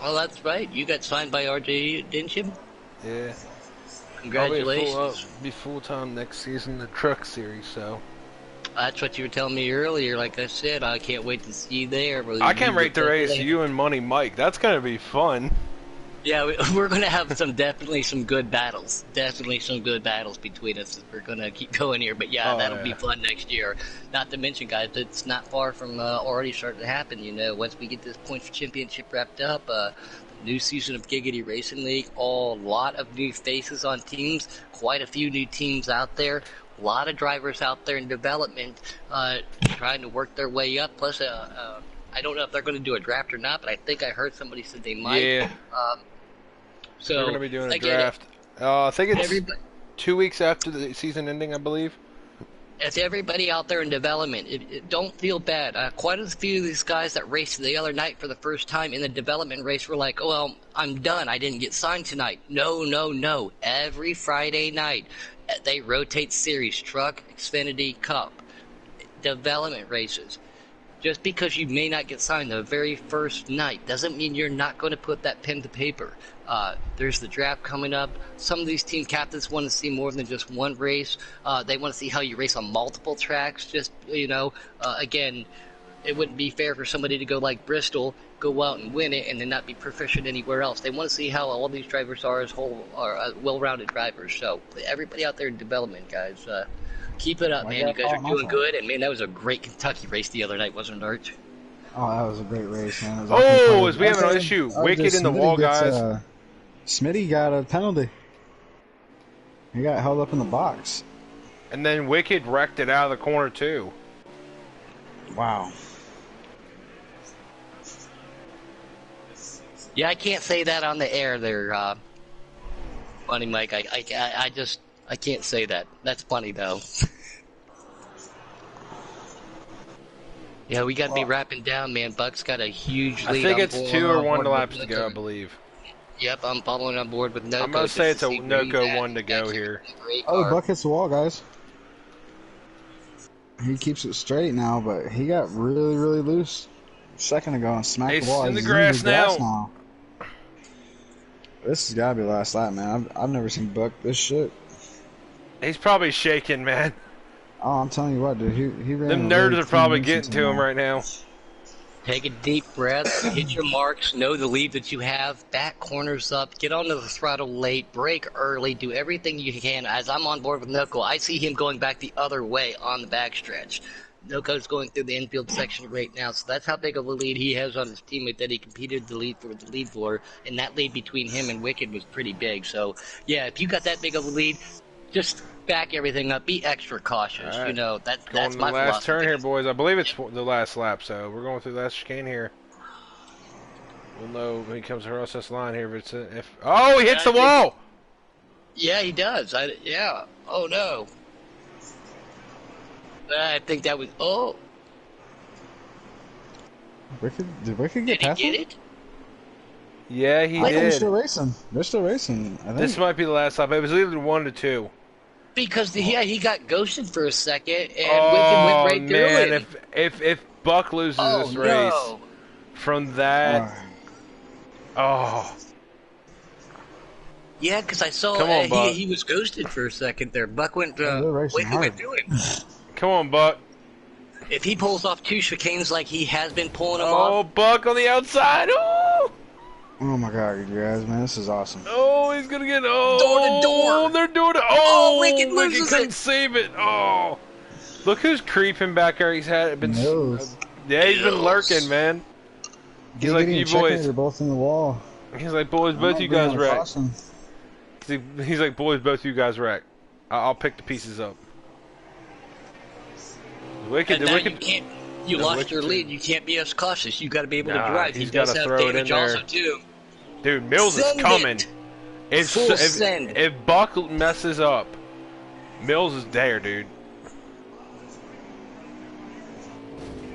Speaker 1: Oh, that's right. You got signed by RJ, didn't you?
Speaker 2: Yeah.
Speaker 1: Congratulations.
Speaker 2: I'll be full-time next season, the truck series, so.
Speaker 1: That's what you were telling me earlier. Like I said, I can't wait to see you there.
Speaker 2: I can't wait to race you and Money Mike. That's going to be fun.
Speaker 1: Yeah, we're going to have definitely some good battles. Definitely some good battles between us. We're going to keep going here. But yeah, that'll be fun next year. Not to mention, guys, it's not far from already starting to happen. You know, once we get this points championship wrapped up, new season of Giggity Racing League, a lot of new faces on teams, quite a few new teams out there. A lot of drivers out there in development trying to work their way up. Plus, I don't know if they're going to do a draft or not, but I think I heard somebody said they might.
Speaker 2: Yeah.
Speaker 1: So
Speaker 2: we're going to be doing a draft. I think it's 2 weeks after the season ending, I believe.
Speaker 1: It's everybody out there in development. Don't feel bad. Quite a few of these guys that raced the other night for the first time in the development race were like, oh, well, I'm done. I didn't get signed tonight. No. Every Friday night, they rotate series, truck, Xfinity, Cup, development races. Just because you may not get signed the very first night doesn't mean you're not going to put that pen to paper. There's the draft coming up. Some of these team captains want to see more than just one race. They want to see how you race on multiple tracks. Just, again, it wouldn't be fair for somebody to go like Bristol, go out and win it, and then not be proficient anywhere else. They want to see how all these drivers are well-rounded drivers. So everybody out there in development, guys, keep it up, man. You guys are doing good. And, man, that was a great Kentucky race the other night, wasn't it, Arch?
Speaker 3: Oh, that was a great race, man.
Speaker 2: We have an issue. Wicked in the wall, guys.
Speaker 3: Smitty got a penalty. He got held up in the box.
Speaker 2: And then Wicked wrecked it out of the corner, too.
Speaker 3: Wow.
Speaker 1: Yeah, I can't say that on the air there, Funny Mike. I can't say that. That's funny, though. Yeah, we got to be
Speaker 3: Well,
Speaker 1: wrapping down, man. Buck's got a huge
Speaker 2: I
Speaker 1: lead.
Speaker 2: think
Speaker 1: I'm
Speaker 2: it's
Speaker 1: pulling
Speaker 2: 2 or
Speaker 1: on
Speaker 2: 1
Speaker 1: board with
Speaker 2: laps to go, I
Speaker 1: Noco.
Speaker 2: believe.
Speaker 1: Yep, I'm following on board with
Speaker 2: I'm gonna
Speaker 1: Noco
Speaker 2: say
Speaker 1: just to
Speaker 2: it's a
Speaker 1: see where he's
Speaker 2: Noco
Speaker 1: at.
Speaker 2: 1 to
Speaker 1: He's
Speaker 2: go
Speaker 1: actually
Speaker 2: here.
Speaker 1: a great
Speaker 3: oh,
Speaker 1: car.
Speaker 3: Buck hits the wall, guys. He keeps it straight now, but he got really, really loose a second ago and smacked the
Speaker 2: He's
Speaker 3: wall.
Speaker 2: in the
Speaker 3: He's
Speaker 2: grass now.
Speaker 3: now. This has got to be the last lap, man. I've never seen Buck this shit.
Speaker 2: He's probably shaking, man.
Speaker 3: Oh, I'm telling you what, dude. He ran
Speaker 2: Them
Speaker 3: a really
Speaker 2: nerds are
Speaker 3: clean
Speaker 2: probably
Speaker 3: race
Speaker 2: getting
Speaker 3: until
Speaker 2: to him
Speaker 3: now.
Speaker 2: right now.
Speaker 1: Take a deep breath, hit your marks, know the lead that you have, back corners up, get onto the throttle late, brake early, do everything you can. As I'm on board with Noco, I see him going back the other way on the backstretch. Noco's going through the infield section right now, so that's how big of a lead he has on his teammate that he competed the lead for, and that lead between him and Wicked was pretty big. So, yeah, if you got that big of a lead, just back everything up, be extra cautious.
Speaker 2: All right.
Speaker 1: You know,
Speaker 2: Going
Speaker 1: that's
Speaker 2: to the
Speaker 1: my
Speaker 2: last
Speaker 1: philosophy.
Speaker 2: turn here, boys. I believe it's the last lap, so we're going through the last chicane here. We'll know when he comes across this line here if oh, he hits the wall.
Speaker 1: Yeah, he does. Yeah. Oh no. I think that was. Oh,
Speaker 3: Did Wicked get
Speaker 1: did he
Speaker 3: past
Speaker 1: get
Speaker 3: him?
Speaker 1: it?
Speaker 2: Yeah, he
Speaker 3: I think they're
Speaker 2: did.
Speaker 3: still racing. They're still racing. I think.
Speaker 2: This might be the last lap. It was either 1 to 2.
Speaker 1: Because he got ghosted for a second, and Wicked went
Speaker 2: Oh
Speaker 1: right through
Speaker 2: man,
Speaker 1: him.
Speaker 2: if Buck loses
Speaker 1: Oh
Speaker 2: this race
Speaker 1: no.
Speaker 2: from that, oh,
Speaker 1: Yeah, because I saw
Speaker 2: come on, Buck.
Speaker 1: he was ghosted for a second there. Buck went.
Speaker 3: they're racing
Speaker 1: Wicked
Speaker 3: hard.
Speaker 1: went through him.
Speaker 2: Come on, Buck.
Speaker 1: If he pulls off 2 chicanes like he has been pulling them
Speaker 2: Oh,
Speaker 1: off,
Speaker 2: Buck on the outside. Oh,
Speaker 3: Oh my god, you guys, man, this is awesome.
Speaker 2: oh, he's gonna get.
Speaker 1: door to
Speaker 2: Oh,
Speaker 1: door.
Speaker 2: they're doing it.
Speaker 1: Oh,
Speaker 2: Oh,
Speaker 1: Wicked
Speaker 2: Wicked
Speaker 1: loses
Speaker 2: couldn't
Speaker 1: it.
Speaker 2: save it. Oh, look who's creeping back there. He's been.
Speaker 3: Mills.
Speaker 2: Yeah, he's been
Speaker 1: Mills.
Speaker 2: lurking, man. He's like,
Speaker 3: Giggity
Speaker 2: you
Speaker 3: and Checkmate
Speaker 2: boys.
Speaker 3: are both in the wall.
Speaker 2: He's like, boys,
Speaker 3: I'm
Speaker 2: both
Speaker 3: not
Speaker 2: you
Speaker 3: bringing
Speaker 2: guys
Speaker 3: a
Speaker 2: wrecked.
Speaker 3: caution.
Speaker 2: He's like, boys, both you guys wreck. I'll pick the pieces up. The Wicked,
Speaker 1: And
Speaker 2: the
Speaker 1: now
Speaker 2: Wicked.
Speaker 1: you
Speaker 2: the
Speaker 1: lost
Speaker 2: Wicked
Speaker 1: your
Speaker 2: too.
Speaker 1: lead. You can't be as cautious. You got to be able to
Speaker 2: Nah,
Speaker 1: drive.
Speaker 2: he's
Speaker 1: He does
Speaker 2: gotta
Speaker 1: have
Speaker 2: throw it in
Speaker 1: damage
Speaker 2: there.
Speaker 1: also too.
Speaker 2: Dude, Mills is
Speaker 1: Send
Speaker 2: coming.
Speaker 1: it.
Speaker 2: If,
Speaker 1: Full
Speaker 2: if,
Speaker 1: send.
Speaker 2: if Buck messes up, Mills is there, dude.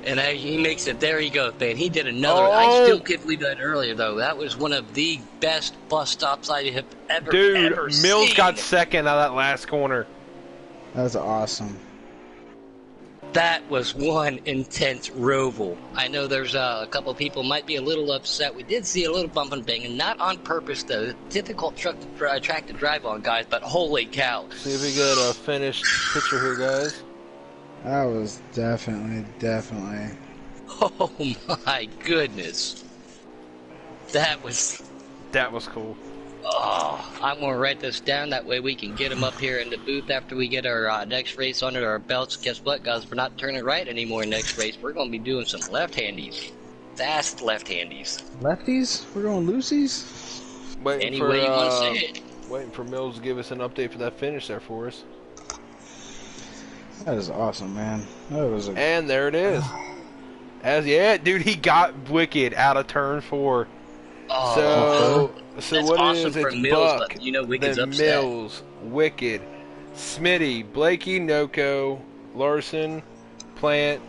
Speaker 1: And he makes it. There he goes, man. He did another.
Speaker 2: Oh.
Speaker 1: I still can't believe that earlier, though. That was one of the best bus stops I have ever
Speaker 2: Dude,
Speaker 1: ever
Speaker 2: Mills
Speaker 1: seen.
Speaker 2: got second out of that last corner.
Speaker 3: That's awesome.
Speaker 1: That was one intense roval. I know there's a couple people might be a little upset. We did see a little bump and bang, and not on purpose, though. Difficult track to drive on, guys, but holy cow.
Speaker 2: See if we get a finished picture here, guys.
Speaker 3: That was definitely.
Speaker 1: Oh my goodness. That was.
Speaker 2: That was cool.
Speaker 1: Oh, I'm going to write this down. That way we can get them up here in the booth after we get our next race under our belts. Guess what, guys? We're not turning right anymore next race. We're going to be doing some left-handies. Fast left-handies.
Speaker 3: Lefties? We're going loosies?
Speaker 2: Waiting
Speaker 1: Any
Speaker 2: for,
Speaker 1: way you want to say it.
Speaker 2: waiting for Mills to give us an update for that finish there for us.
Speaker 3: That is awesome, man. That was a.
Speaker 2: And there it is. Yeah, dude, he got Wicked out of turn 4.
Speaker 1: Oh,
Speaker 2: So
Speaker 1: that's
Speaker 2: what
Speaker 1: awesome
Speaker 2: it is?
Speaker 1: for
Speaker 2: It's
Speaker 1: Mills,
Speaker 2: Buck,
Speaker 1: but you know Wicked's
Speaker 2: then
Speaker 1: upset.
Speaker 2: Mills, Wicked, Smitty, Blakey, Noko, Larson, Plant,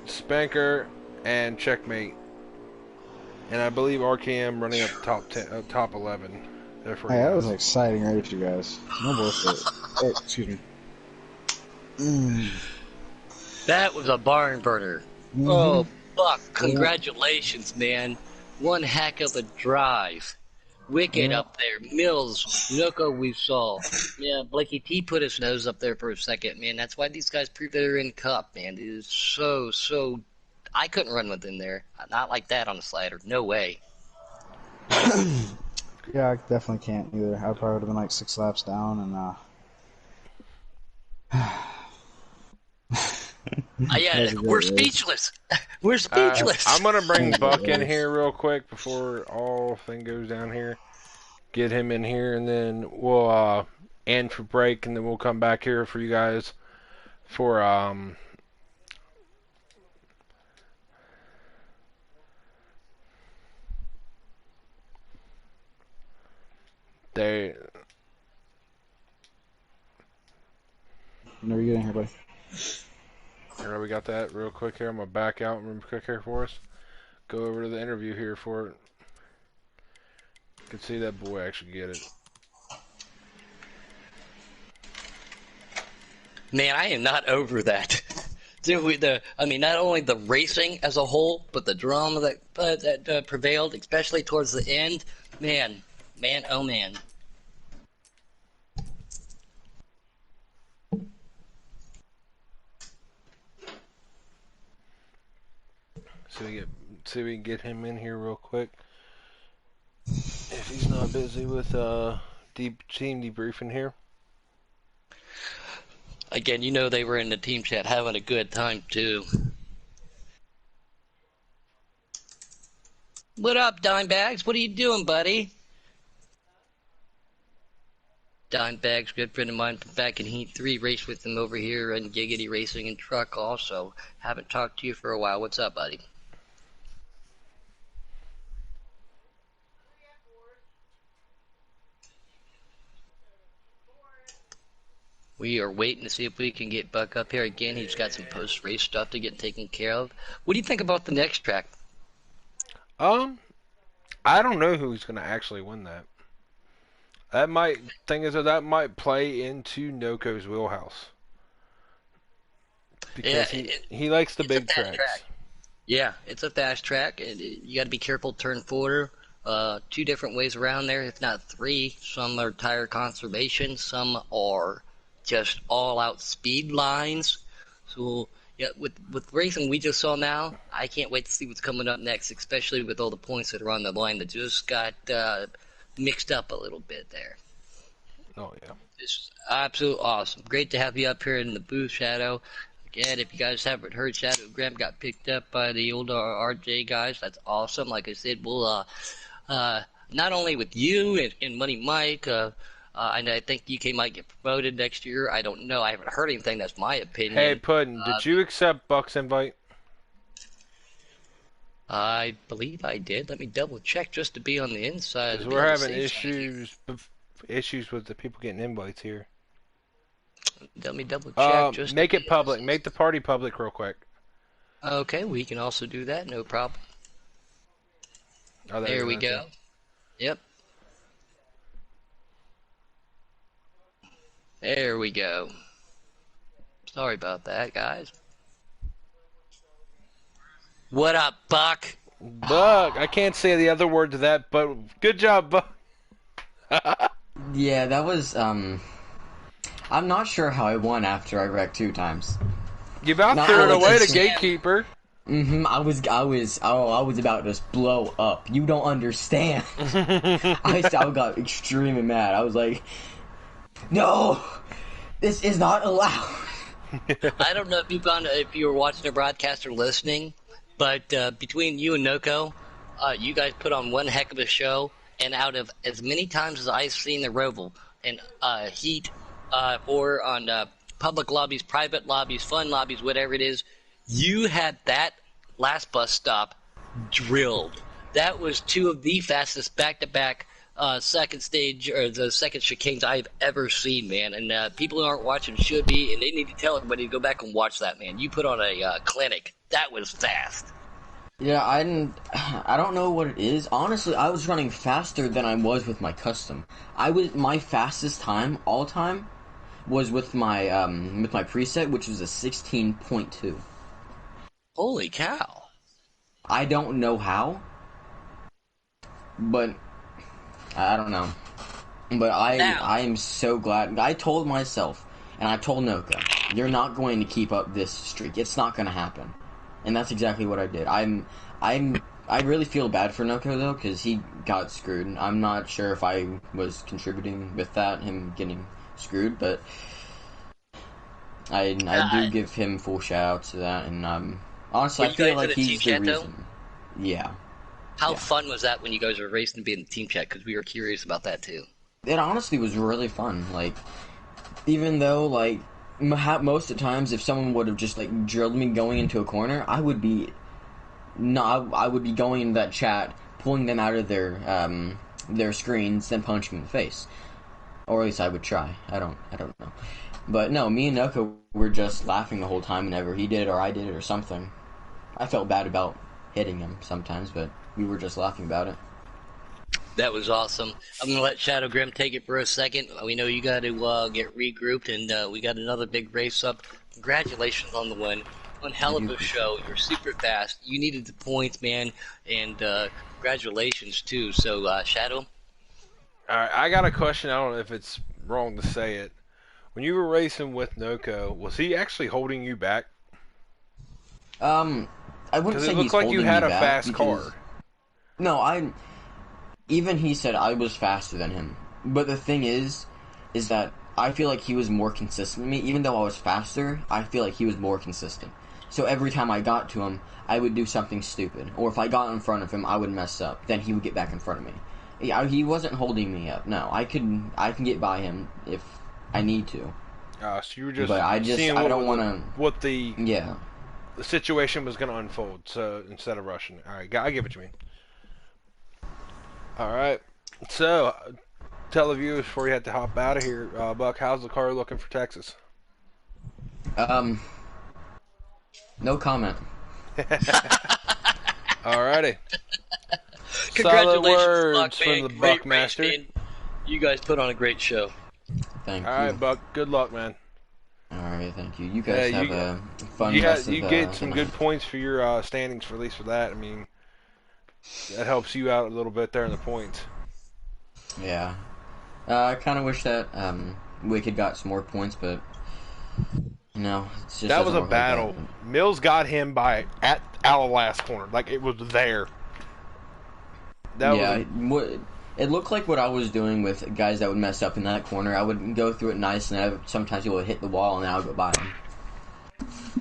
Speaker 2: Spanker, and Checkmate. And I believe RKM running up top 11. Therefore,
Speaker 3: Hey, that was an exciting race, you guys. No bullshit. Oh, excuse me.
Speaker 1: That was a barn burner. Oh, Buck, congratulations, man. One heck of a drive. Wicked up there. Mills, Noko we saw. Yeah, Blakey T put his nose up there for a second, man. That's why these guys prove they're in Cup, man. It is so... I couldn't run within there. Not like that on a slider. No way.
Speaker 3: Yeah, I definitely can't either. I probably would have been like 6 laps down and
Speaker 1: Yeah,
Speaker 3: That was a
Speaker 1: we're
Speaker 3: great race.
Speaker 1: speechless. We're speechless.
Speaker 2: I'm gonna bring
Speaker 3: That was a
Speaker 2: Buck
Speaker 3: great
Speaker 2: in
Speaker 3: race.
Speaker 2: here real quick before all thing goes down here. Get him in here, and then we'll end for break, and then we'll come back here for you guys for they.
Speaker 3: Whenever you get in here, buddy.
Speaker 2: Alright, we got that real quick here. I'm gonna back out real quick here for us. Go over to the interview here for it. You can see that boy actually get it.
Speaker 1: Man, I am not over that. Dude, not only the racing as a whole, but the drama that prevailed, especially towards the end. Man, oh man.
Speaker 2: So see if we can get him in here real quick. If he's not busy with team debriefing here.
Speaker 1: Again, you know they were in the team chat having a good time too. What up, Dimebags? What are you doing, buddy? Dimebags, good friend of mine from back in Heat 3, raced with him over here in Giggity Racing and Truck also. Haven't talked to you for a while. What's up, buddy? We are waiting to see if we can get Buck up here again. He's got some post-race stuff to get taken care of. What do you think about the next track?
Speaker 2: I don't know who's gonna actually win that. That might play into Noko's wheelhouse because he likes the big tracks.
Speaker 1: Yeah, it's a fast track, and you got to be careful. Turn 4, 2 different ways around there, if not 3. Some are tire conservation, some are just all-out speed lines. So yeah, with racing we just saw now, I can't wait to see what's coming up next, especially with all the points that are on the line that just got mixed up a little bit there.
Speaker 2: Oh yeah,
Speaker 1: It's absolutely awesome. Great to have you up here in the booth, Shadow. Again, if you guys haven't heard, Shadow Graham got picked up by the old RJ guys. That's awesome. Like I said, we'll not only with you and Money Mike. And I think UK might get promoted next year. I don't know. I haven't heard anything. That's my opinion.
Speaker 2: Hey, Puddin', did you accept Buck's invite?
Speaker 1: I believe I did. Let me double check just to be on the inside.
Speaker 2: Because we're having issues with the people getting invites here.
Speaker 1: Let me double check.
Speaker 2: Make it public. Make the party public real quick.
Speaker 1: Okay, we can also do that. No problem.
Speaker 2: Oh,
Speaker 1: there we go. Yep. There we go. Sorry about that, guys. What up, Buck?
Speaker 2: Buck, I can't say the other word to that, but good job, Buck.
Speaker 4: Yeah, that was, I'm not sure how I won after I wrecked 2 times.
Speaker 2: You about threw it away to Gatekeeper.
Speaker 4: I was about to just blow up. You don't understand. I got extremely mad. I was like, no, this is not allowed.
Speaker 1: I don't know if you were watching the broadcast or listening, but between you and Noko, you guys put on one heck of a show. And out of as many times as I've seen the roval and Heat or on public lobbies, private lobbies, fun lobbies, whatever it is, you had that last bus stop drilled. That was 2 of the fastest back-to-back second stage or the second chicanes I've ever seen, man. And people who aren't watching should be, and they need to tell everybody to go back and watch that, man. You put on a clinic. That was fast.
Speaker 4: Yeah, I don't know what it is. Honestly, I was running faster than I was with my custom. My fastest time all time was with my preset, which was a 16.2.
Speaker 1: Holy cow.
Speaker 4: I don't know how, but I don't know. But I am so glad. I told myself, and I told Noka, you're not going to keep up this streak. It's not going to happen. And that's exactly what I did. I really feel bad for Noko though, because he got screwed. I'm not sure if I was contributing with that, him getting screwed, but I do give him full shout out to that. And honestly, I feel like he's the reason. Yeah.
Speaker 1: How fun was that when you guys were racing to be in the team chat? Because we were curious about that too.
Speaker 4: It honestly was really fun. Like, even though like most of the times, if someone would have just like drilled me going into a corner, I would be going into that chat, pulling them out of their screens, then punching them in the face, or at least I would try. I don't know. But no, me and Noko were just laughing the whole time whenever he did it or I did it or something. I felt bad about hitting him sometimes, but we were just laughing about it.
Speaker 1: That was awesome. I'm going to let Shadow Grim take it for a second. We know you got to get regrouped, and we got another big race up. Congratulations on the win. One hell of a show. You're super fast. You needed the points, man, and congratulations, too. So, Shadow?
Speaker 2: Alright, I got a question. I don't know if it's wrong to say it. When you were racing with Noko, was he actually holding you back?
Speaker 4: I wouldn't
Speaker 2: Because
Speaker 4: say
Speaker 2: it
Speaker 4: he's
Speaker 2: looked like
Speaker 4: holding
Speaker 2: you had
Speaker 4: me
Speaker 2: a
Speaker 4: back
Speaker 2: fast
Speaker 4: because...
Speaker 2: car.
Speaker 4: No, even he said I was faster than him. But the thing is that I feel like he was more consistent than me. Even though I was faster, I feel like he was more consistent. So every time I got to him, I would do something stupid. Or if I got in front of him, I would mess up. Then he would get back in front of me. Yeah, he wasn't holding me up. No, I can get by him if I need to.
Speaker 2: So you were just
Speaker 4: But I
Speaker 2: seeing
Speaker 4: don't want to...
Speaker 2: what the
Speaker 4: Yeah.
Speaker 2: situation was going to unfold. So instead of rushing, all right, I get what you mean. All right, so tell the viewers before you had to hop out of here, Buck. How's the car looking for Texas?
Speaker 4: No comment.
Speaker 2: Alrighty.
Speaker 1: Congratulations,
Speaker 2: Solid words
Speaker 1: Buck,
Speaker 2: from
Speaker 1: man.
Speaker 2: the
Speaker 1: Great race,
Speaker 2: Buckmaster.
Speaker 1: man. You guys put on a great show.
Speaker 4: Thank
Speaker 2: All
Speaker 4: you.
Speaker 2: right, Buck. Good luck, man.
Speaker 4: Alright, thank you. You guys have a fun
Speaker 2: You
Speaker 4: rest of
Speaker 2: get
Speaker 4: the
Speaker 2: some
Speaker 4: night.
Speaker 2: good points for your standings, for at least for that. I mean, that helps you out a little bit there in the points.
Speaker 4: Yeah. I kind of wish that Wicked got some more points, but no, it's just
Speaker 2: That was
Speaker 4: doesn't
Speaker 2: a
Speaker 4: work like
Speaker 2: battle.
Speaker 4: that.
Speaker 2: Mills got him by at our last corner, like it was there.
Speaker 4: Yeah, it looked like what I was doing with guys that would mess up in that corner. I would go through it nice, and sometimes you would hit the wall, and I would go by them.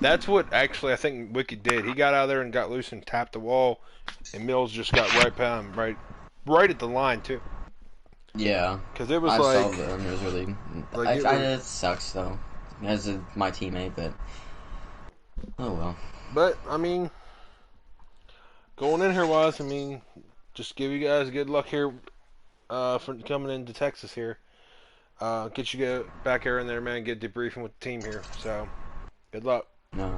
Speaker 2: That's what actually I think Wicked did. He got out there and got loose and tapped the wall, and Mills just got right by him, right at the line too.
Speaker 4: Yeah,
Speaker 2: Because it was
Speaker 4: I
Speaker 2: like,
Speaker 4: saw them. It was really.
Speaker 2: like
Speaker 4: It sucks though, as my teammate, but oh well.
Speaker 2: but I mean, going in here wise, I mean, just give you guys good luck here for coming into Texas here. Get you back here in there, man. Get debriefing with the team here. So, good luck.
Speaker 4: All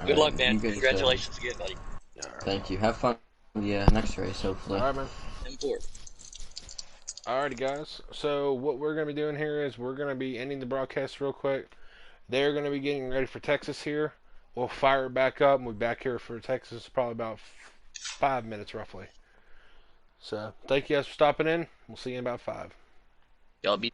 Speaker 1: Good
Speaker 4: right,
Speaker 1: luck, man.
Speaker 4: you guys,
Speaker 1: Congratulations again, buddy.
Speaker 4: thank you. Have fun. Yeah, next race hopefully.
Speaker 2: All right, man.
Speaker 1: M4.
Speaker 2: Alrighty, guys. So what we're going to be doing here is we're going to be ending the broadcast real quick. They're going to be getting ready for Texas here. We'll fire it back up, and we'll be back here for Texas probably about 5 minutes, roughly. So thank you guys for stopping in. We'll see you in about 5.
Speaker 1: Y'all be